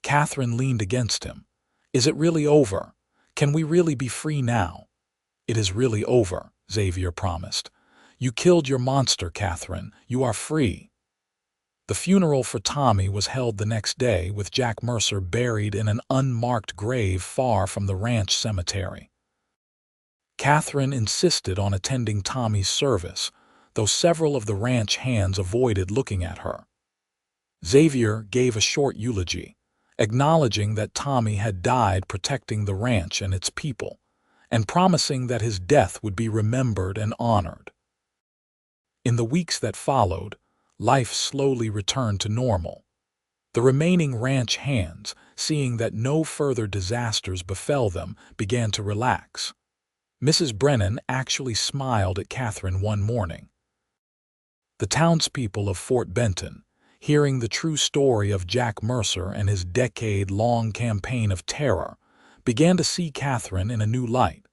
Catherine leaned against him. "Is it really over? Can we really be free now?" "It is really over," Xavier promised. "You killed your monster, Catherine. You are free." The funeral for Tommy was held the next day, with Jack Mercer buried in an unmarked grave far from the ranch cemetery. Catherine insisted on attending Tommy's service, though several of the ranch hands avoided looking at her. Xavier gave a short eulogy, acknowledging that Tommy had died protecting the ranch and its people, and promising that his death would be remembered and honored. In the weeks that followed, life slowly returned to normal. The remaining ranch hands, seeing that no further disasters befell them, began to relax. Mrs. Brennan actually smiled at Catherine one morning. The townspeople of Fort Benton, hearing the true story of Jack Mercer and his decade-long campaign of terror, began to see Catherine in a new light,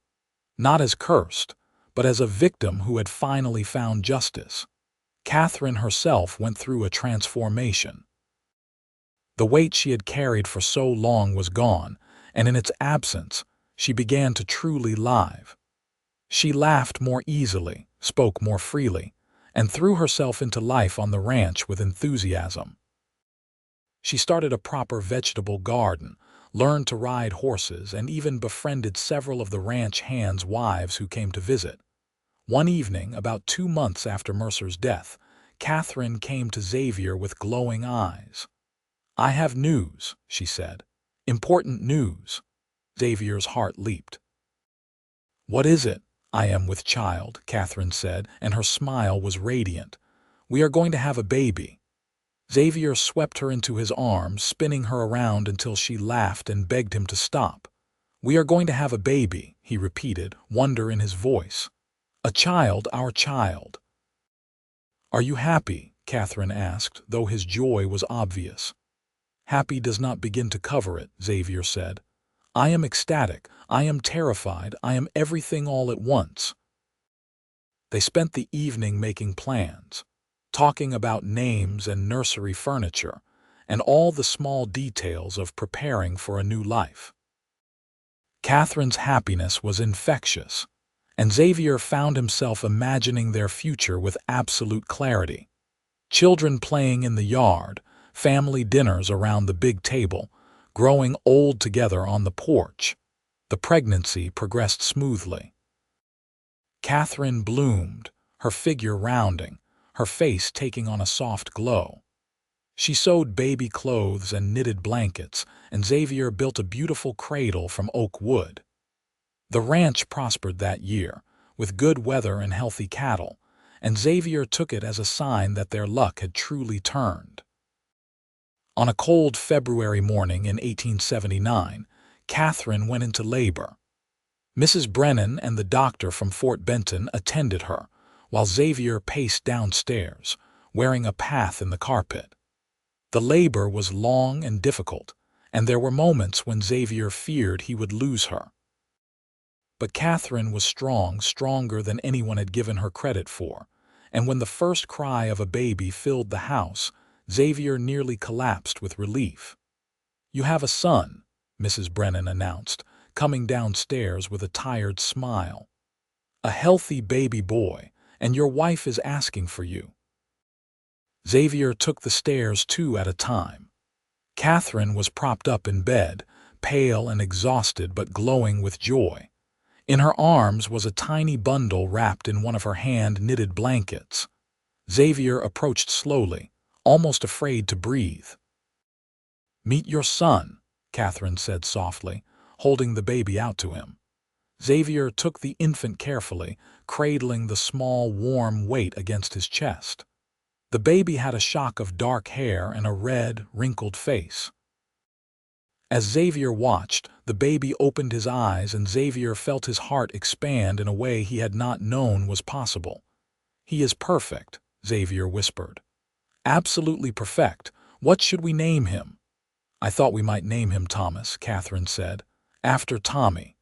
not as cursed, but as a victim who had finally found justice. Catherine herself went through a transformation. The weight she had carried for so long was gone, and in its absence, she began to truly live. She laughed more easily, spoke more freely, and threw herself into life on the ranch with enthusiasm. She started a proper vegetable garden, learned to ride horses, and even befriended several of the ranch hands' wives who came to visit. One evening, about 2 months after Mercer's death, Catherine came to Xavier with glowing eyes. "I have news," she said. "Important news." Xavier's heart leaped. "What is it?" "I am with child," Catherine said, and her smile was radiant. "We are going to have a baby." Xavier swept her into his arms, spinning her around until she laughed and begged him to stop. "We are going to have a baby," he repeated, wonder in his voice. "A child, our child." "Are you happy?" Catherine asked, though his joy was obvious. "Happy does not begin to cover it," Xavier said. "I am ecstatic, I am terrified, I am everything all at once." They spent the evening making plans, talking about names and nursery furniture, and all the small details of preparing for a new life. Catherine's happiness was infectious, and Xavier found himself imagining their future with absolute clarity. Children playing in the yard, family dinners around the big table, growing old together on the porch. The pregnancy progressed smoothly. Catherine bloomed, her figure rounding, her face taking on a soft glow. She sewed baby clothes and knitted blankets, and Xavier built a beautiful cradle from oak wood. The ranch prospered that year, with good weather and healthy cattle, and Xavier took it as a sign that their luck had truly turned. On a cold February morning in 1879, Catherine went into labor. Mrs. Brennan and the doctor from Fort Benton attended her, while Xavier paced downstairs, wearing a path in the carpet. The labor was long and difficult, and there were moments when Xavier feared he would lose her. But Catherine was strong, stronger than anyone had given her credit for, and when the first cry of a baby filled the house, Xavier nearly collapsed with relief. "You have a son," Mrs. Brennan announced, coming downstairs with a tired smile. "A healthy baby boy, and your wife is asking for you." Xavier took the stairs 2 at a time. Catherine was propped up in bed, pale and exhausted but glowing with joy. In her arms was a tiny bundle wrapped in one of her hand-knitted blankets. Xavier approached slowly, almost afraid to breathe. "Meet your son," Catherine said softly, holding the baby out to him. Xavier took the infant carefully, cradling the small, warm weight against his chest. The baby had a shock of dark hair and a red, wrinkled face. As Xavier watched, the baby opened his eyes and Xavier felt his heart expand in a way he had not known was possible. "He is perfect," Xavier whispered. "Absolutely perfect. What should we name him?" "I thought we might name him Thomas," Catherine said. "After Tommy,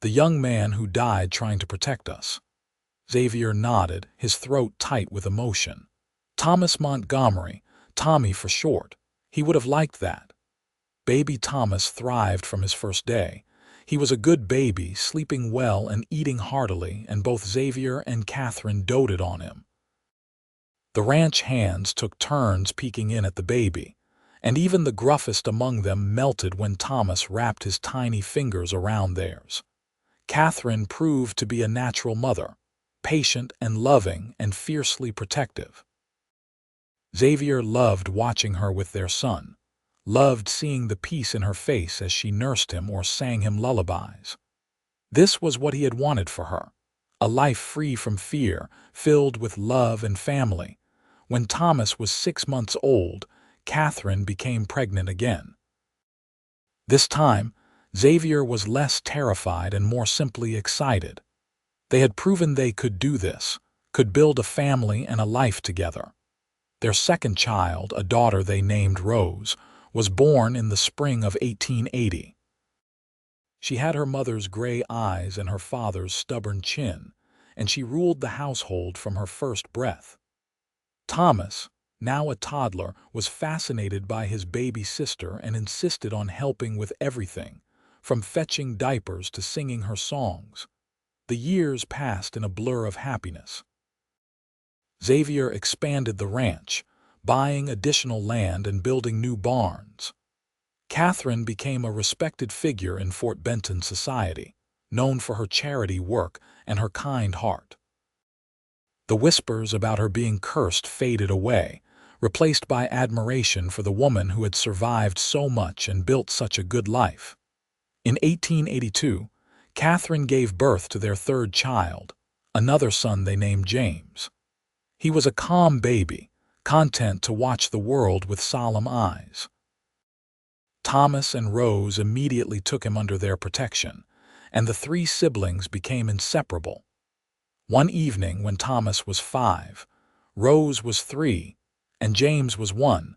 the young man who died trying to protect us." Xavier nodded, his throat tight with emotion. Thomas Montgomery, Tommy for short. He would have liked that. Baby Thomas thrived from his first day. He was a good baby, sleeping well and eating heartily, and both Xavier and Catherine doted on him. The ranch hands took turns peeking in at the baby, and even the gruffest among them melted when Thomas wrapped his tiny fingers around theirs. Catherine proved to be a natural mother, patient and loving and fiercely protective. Xavier loved watching her with their son, loved seeing the peace in her face as she nursed him or sang him lullabies. This was what he had wanted for her, a life free from fear, filled with love and family. When Thomas was 6 months old, Catherine became pregnant again. This time, Xavier was less terrified and more simply excited. They had proven they could do this, could build a family and a life together. Their second child, a daughter they named Rose, was born in the spring of 1880. She had her mother's gray eyes and her father's stubborn chin, and she ruled the household from her first breath. Thomas, now a toddler, was fascinated by his baby sister and insisted on helping with everything, from fetching diapers to singing her songs. The years passed in a blur of happiness. Xavier expanded the ranch, buying additional land and building new barns. Catherine became a respected figure in Fort Benton society, known for her charity work and her kind heart. The whispers about her being cursed faded away, replaced by admiration for the woman who had survived so much and built such a good life. In 1882, Catherine gave birth to their third child, another son they named James. He was a calm baby, content to watch the world with solemn eyes. Thomas and Rose immediately took him under their protection, and the three siblings became inseparable. One evening when Thomas was 5, Rose was 3, and James was 1,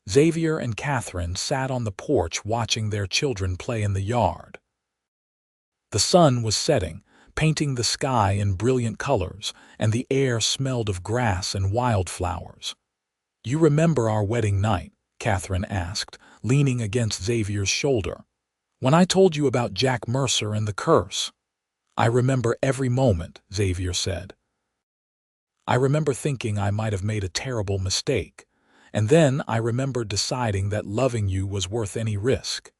Xavier and Catherine sat on the porch watching their children play in the yard. The sun was setting, painting the sky in brilliant colors, and the air smelled of grass and wildflowers. "You remember our wedding night?" Catherine asked, leaning against Xavier's shoulder. "When I told you about Jack Mercer and the curse?" "I remember every moment," Xavier said. "I remember thinking I might have made a terrible mistake, and then I remember deciding that loving you was worth any risk."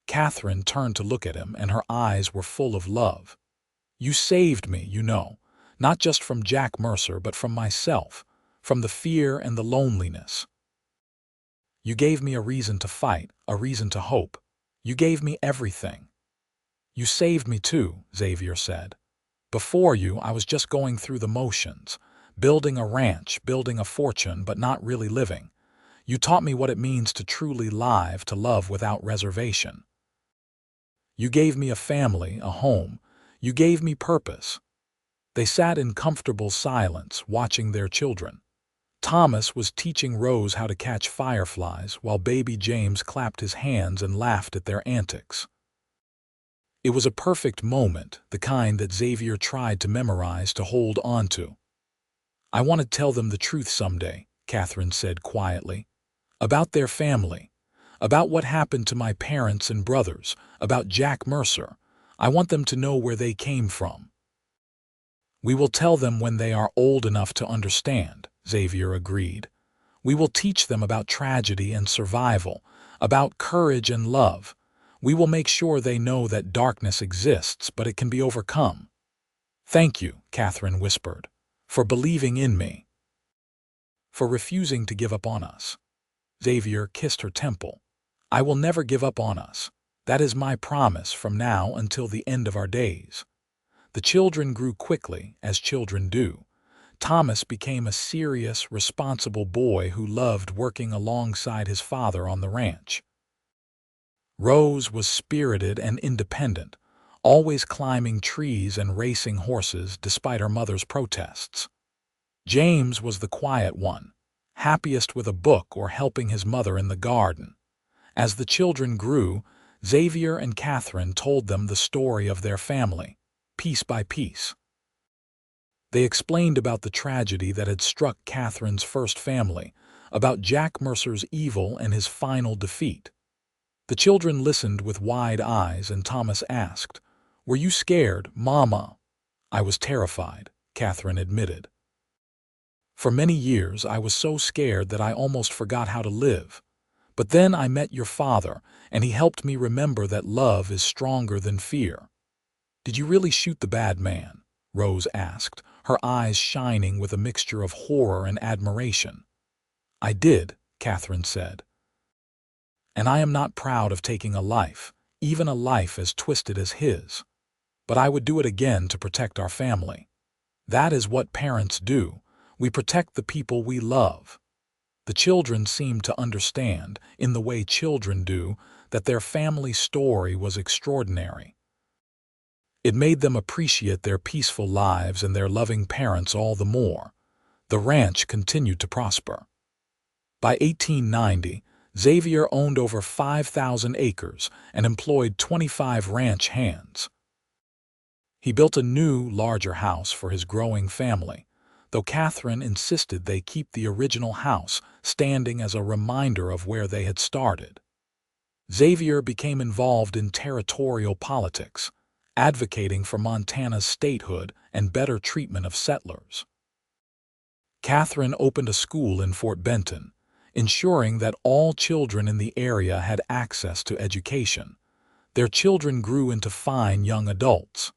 Catherine turned to look at him, and her eyes were full of love. "You saved me, you know, not just from Jack Mercer, but from myself, from the fear and the loneliness. You gave me a reason to fight, a reason to hope. You gave me everything." "You saved me too," Xavier said. "Before you, I was just going through the motions, building a ranch, building a fortune, but not really living. You taught me what it means to truly live, to love without reservation. You gave me a family, a home. You gave me purpose." They sat in comfortable silence, watching their children. Thomas was teaching Rose how to catch fireflies, while baby James clapped his hands and laughed at their antics. It was a perfect moment, the kind that Xavier tried to memorize, to hold on to. "I want to tell them the truth someday," Catherine said quietly. "About their family. About what happened to my parents and brothers. About Jack Mercer. I want them to know where they came from." "We will tell them when they are old enough to understand," Xavier agreed. "We will teach them about tragedy and survival, about courage and love. We will make sure they know that darkness exists, but it can be overcome." "Thank you," Catherine whispered, "for believing in me, for refusing to give up on us." Xavier kissed her temple. "I will never give up on us. That is my promise from now until the end of our days." The children grew quickly, as children do. Thomas became a serious, responsible boy who loved working alongside his father on the ranch. Rose was spirited and independent, always climbing trees and racing horses despite her mother's protests. James was the quiet one, happiest with a book or helping his mother in the garden. As the children grew, Xavier and Catherine told them the story of their family, piece by piece. They explained about the tragedy that had struck Catherine's first family, about Jack Mercer's evil and his final defeat. The children listened with wide eyes, and Thomas asked, "Were you scared, Mama?" "I was terrified," Catherine admitted. "For many years I was so scared that I almost forgot how to live. But then I met your father, and he helped me remember that love is stronger than fear." "Did you really shoot the bad man?" Rose asked, her eyes shining with a mixture of horror and admiration. "I did," Catherine said. "And I am not proud of taking a life, even a life as twisted as his. But I would do it again to protect our family. That is what parents do. We protect the people we love." The children seemed to understand, in the way children do, that their family story was extraordinary. It made them appreciate their peaceful lives and their loving parents all the more. The ranch continued to prosper. By 1890, Xavier owned over 5,000 acres and employed 25 ranch hands. He built a new, larger house for his growing family, though Catherine insisted they keep the original house standing as a reminder of where they had started. Xavier became involved in territorial politics, advocating for Montana's statehood and better treatment of settlers. Catherine opened a school in Fort Benton, ensuring that all children in the area had access to education. Their children grew into fine young adults.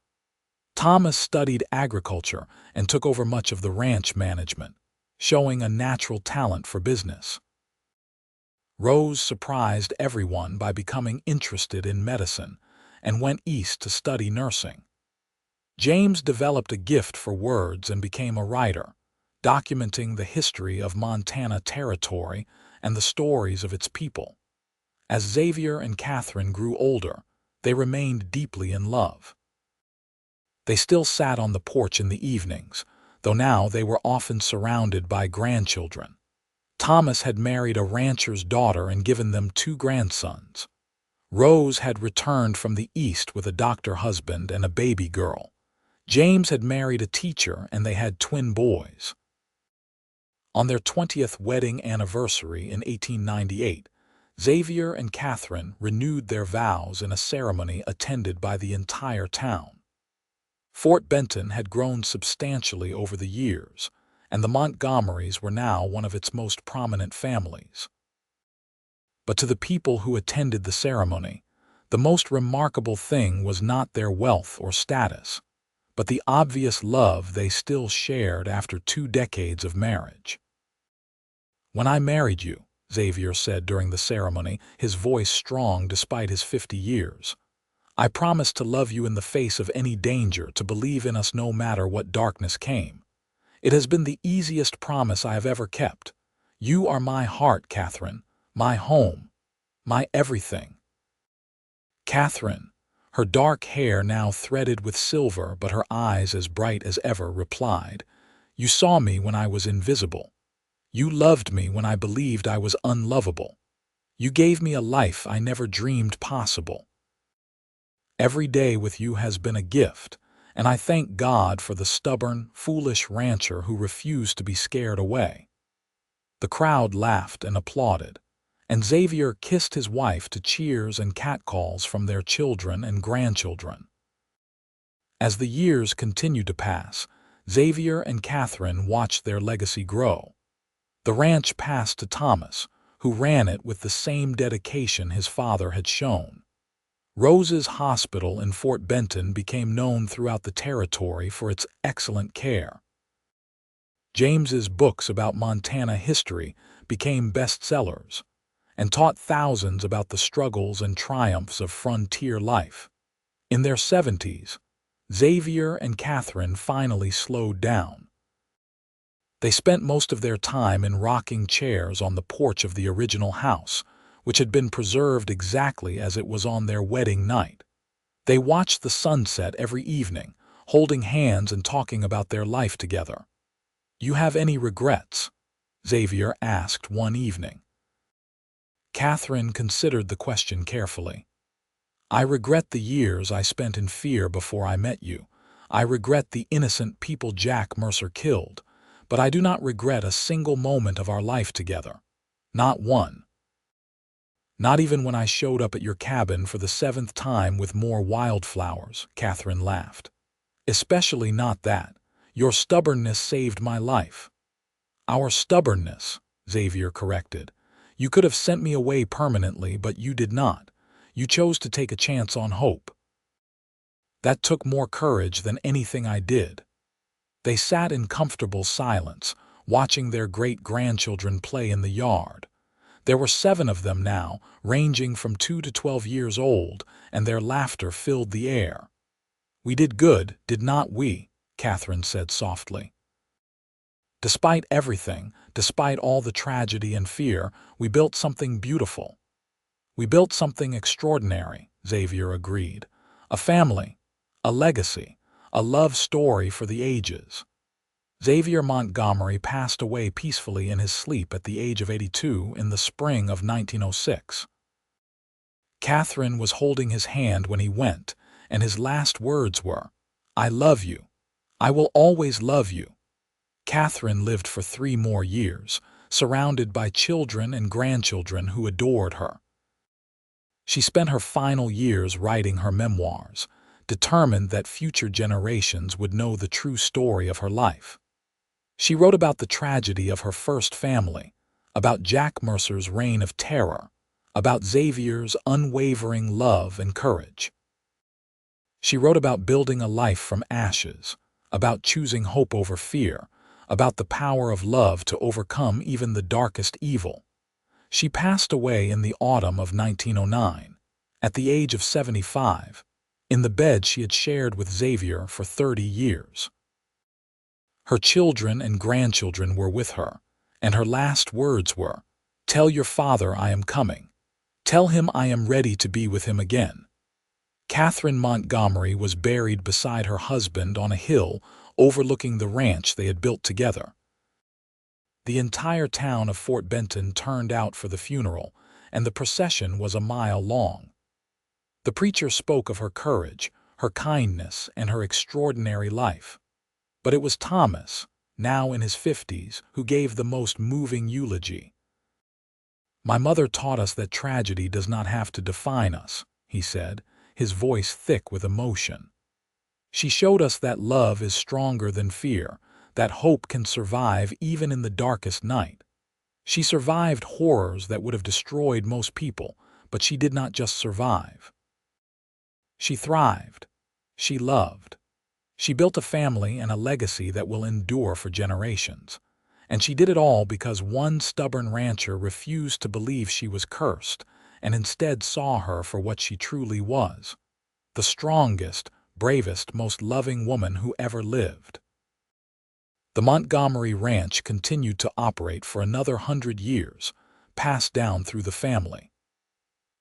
Thomas studied agriculture and took over much of the ranch management, showing a natural talent for business. Rose surprised everyone by becoming interested in medicine and went east to study nursing. James developed a gift for words and became a writer, documenting the history of Montana Territory and the stories of its people. As Xavier and Catherine grew older, they remained deeply in love. They still sat on the porch in the evenings, though now they were often surrounded by grandchildren. Thomas had married a rancher's daughter and given them 2 grandsons. Rose had returned from the East with a doctor husband and a baby girl. James had married a teacher and they had twin boys. On their 20th wedding anniversary in 1898, Xavier and Catherine renewed their vows in a ceremony attended by the entire town. Fort Benton had grown substantially over the years, and the Montgomerys were now one of its most prominent families. But to the people who attended the ceremony, the most remarkable thing was not their wealth or status, but the obvious love they still shared after 2 decades of marriage. "When I married you," Xavier said during the ceremony, his voice strong despite his 50 years, "I promised to love you in the face of any danger, to believe in us no matter what darkness came. It has been the easiest promise I have ever kept. You are my heart, Catherine, my home, my everything." Catherine, her dark hair now threaded with silver but her eyes as bright as ever, replied, "You saw me when I was invisible. You loved me when I believed I was unlovable. You gave me a life I never dreamed possible. Every day with you has been a gift, and I thank God for the stubborn, foolish rancher who refused to be scared away." The crowd laughed and applauded, and Xavier kissed his wife to cheers and catcalls from their children and grandchildren. As the years continued to pass, Xavier and Catherine watched their legacy grow. The ranch passed to Thomas, who ran it with the same dedication his father had shown. Rose's hospital in Fort Benton became known throughout the territory for its excellent care. James's books about Montana history became bestsellers and taught thousands about the struggles and triumphs of frontier life. In their 70s, Xavier and Catherine finally slowed down. They spent most of their time in rocking chairs on the porch of the original house, which had been preserved exactly as it was on their wedding night. They watched the sunset every evening, holding hands and talking about their life together. "You have any regrets?" Xavier asked one evening. Catherine considered the question carefully. "I regret the years I spent in fear before I met you. I regret the innocent people Jack Mercer killed, but I do not regret a single moment of our life together. Not one. Not even when I showed up at your cabin for the 7th time with more wildflowers," Catherine laughed. "Especially not that. Your stubbornness saved my life." "Our stubbornness," Xavier corrected. "You could have sent me away permanently, but you did not. You chose to take a chance on hope." "That took more courage than anything I did." They sat in comfortable silence, watching their great-grandchildren play in the yard. There were 7 of them now, ranging from 2 to 12 years old, and their laughter filled the air. "We did good, did not we?" Catherine said softly. "Despite everything, despite all the tragedy and fear, we built something beautiful." "We built something extraordinary," Xavier agreed. "A family, a legacy, a love story for the ages." Xavier Montgomery passed away peacefully in his sleep at the age of 82 in the spring of 1906. Catherine was holding his hand when he went, and his last words were, "I love you. I will always love you." Catherine lived for 3 more years, surrounded by children and grandchildren who adored her. She spent her final years writing her memoirs, determined that future generations would know the true story of her life. She wrote about the tragedy of her first family, about Jack Mercer's reign of terror, about Xavier's unwavering love and courage. She wrote about building a life from ashes, about choosing hope over fear, about the power of love to overcome even the darkest evil. She passed away in the autumn of 1909, at the age of 75, in the bed she had shared with Xavier for 30 years. Her children and grandchildren were with her, and her last words were, "Tell your father I am coming. Tell him I am ready to be with him again." Catherine Montgomery was buried beside her husband on a hill overlooking the ranch they had built together. The entire town of Fort Benton turned out for the funeral, and the procession was a mile long. The preacher spoke of her courage, her kindness, and her extraordinary life. But it was Thomas, now in his 50s, who gave the most moving eulogy. "My mother taught us that tragedy does not have to define us," he said, his voice thick with emotion. "She showed us that love is stronger than fear, that hope can survive even in the darkest night. She survived horrors that would have destroyed most people, but she did not just survive. She thrived. She loved. She built a family and a legacy that will endure for generations. And she did it all because one stubborn rancher refused to believe she was cursed and instead saw her for what she truly was, the strongest, bravest, most loving woman who ever lived." The Montgomery Ranch continued to operate for another 100 years, passed down through the family.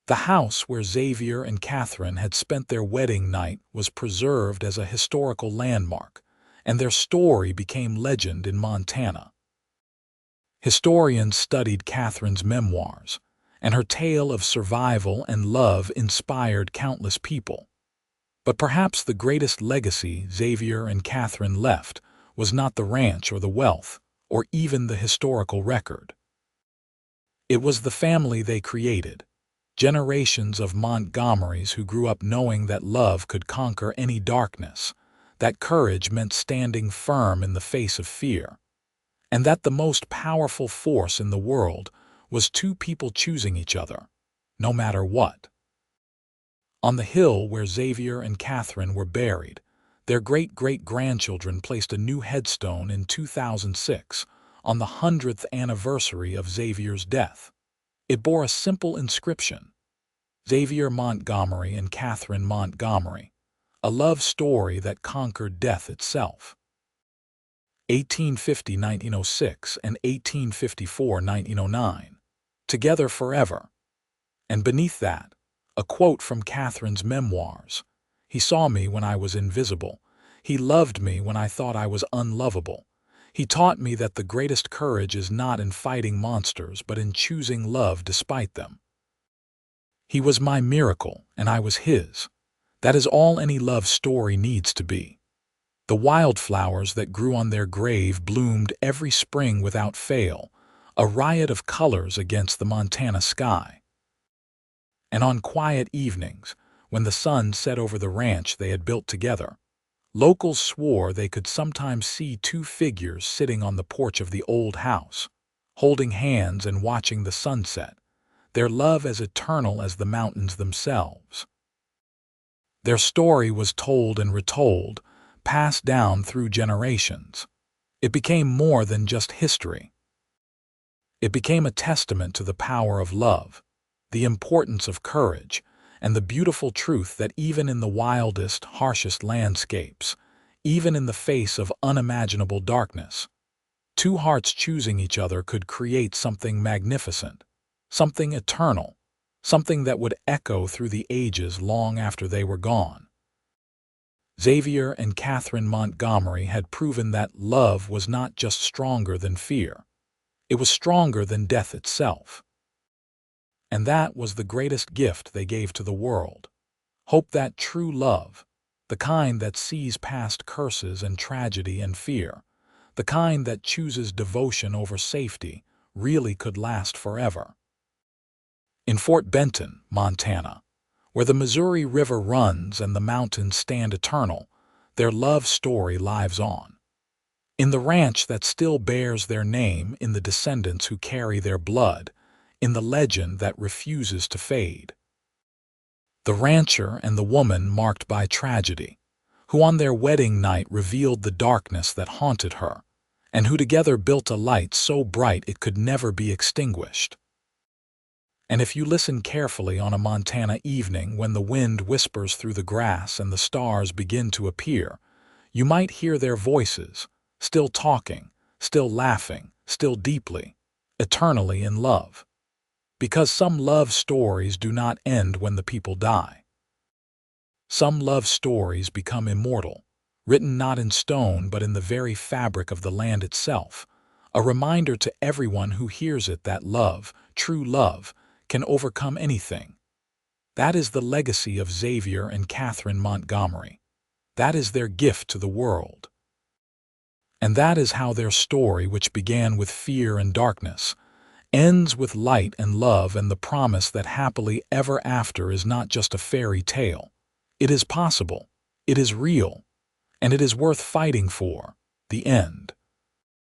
The house where Xavier and Catherine had spent their wedding night was preserved as a historical landmark, and their story became legend in Montana. Historians studied Catherine's memoirs, and her tale of survival and love inspired countless people. But perhaps the greatest legacy Xavier and Catherine left was not the ranch or the wealth, or even the historical record. It was the family they created, generations of Montgomerys who grew up knowing that love could conquer any darkness, that courage meant standing firm in the face of fear, and that the most powerful force in the world was 2 people choosing each other, no matter what. On the hill where Xavier and Catherine were buried, their great-great-grandchildren placed a new headstone in 2006, on the 100th anniversary of Xavier's death. It bore a simple inscription: "Xavier Montgomery and Catherine Montgomery, a love story that conquered death itself." 1850–1906 and 1854–1909, together forever. And beneath that, a quote from Catherine's memoirs. He saw me when I was invisible. He loved me when I thought I was unlovable. He taught me that the greatest courage is not in fighting monsters, but in choosing love despite them. He was my miracle, and I was his. That is all any love story needs to be. The wildflowers that grew on their grave bloomed every spring without fail, a riot of colors against the Montana sky. And on quiet evenings, when the sun set over the ranch they had built together, locals swore they could sometimes see two figures sitting on the porch of the old house, holding hands and watching the sunset, their love as eternal as the mountains themselves. Their story was told and retold, passed down through generations. It became more than just history. It became a testament to the power of love, the importance of courage, and the beautiful truth that even in the wildest, harshest landscapes, even in the face of unimaginable darkness, two hearts choosing each other could create something magnificent, something eternal, something that would echo through the ages long after they were gone. Xavier and Catherine Montgomery had proven that love was not just stronger than fear. It was stronger than death itself. And that was the greatest gift they gave to the world. Hope that true love, the kind that sees past curses and tragedy and fear, the kind that chooses devotion over safety, really could last forever. In Fort Benton, Montana, where the Missouri River runs and the mountains stand eternal, their love story lives on. In the ranch that still bears their name, in the descendants who carry their blood, in the legend that refuses to fade. The rancher and the woman marked by tragedy, who on their wedding night revealed the darkness that haunted her, and who together built a light so bright it could never be extinguished. And if you listen carefully on a Montana evening when the wind whispers through the grass and the stars begin to appear, you might hear their voices, still talking, still laughing, still deeply, eternally in love. Because some love stories do not end when the people die. Some love stories become immortal, written not in stone but in the very fabric of the land itself, a reminder to everyone who hears it that love, true love, can overcome anything. That is the legacy of Xavier and Catherine Montgomery. That is their gift to the world. And that is how their story, which began with fear and darkness, ends with light and love and the promise that happily ever after is not just a fairy tale. It is possible, it is real, and it is worth fighting for. The end.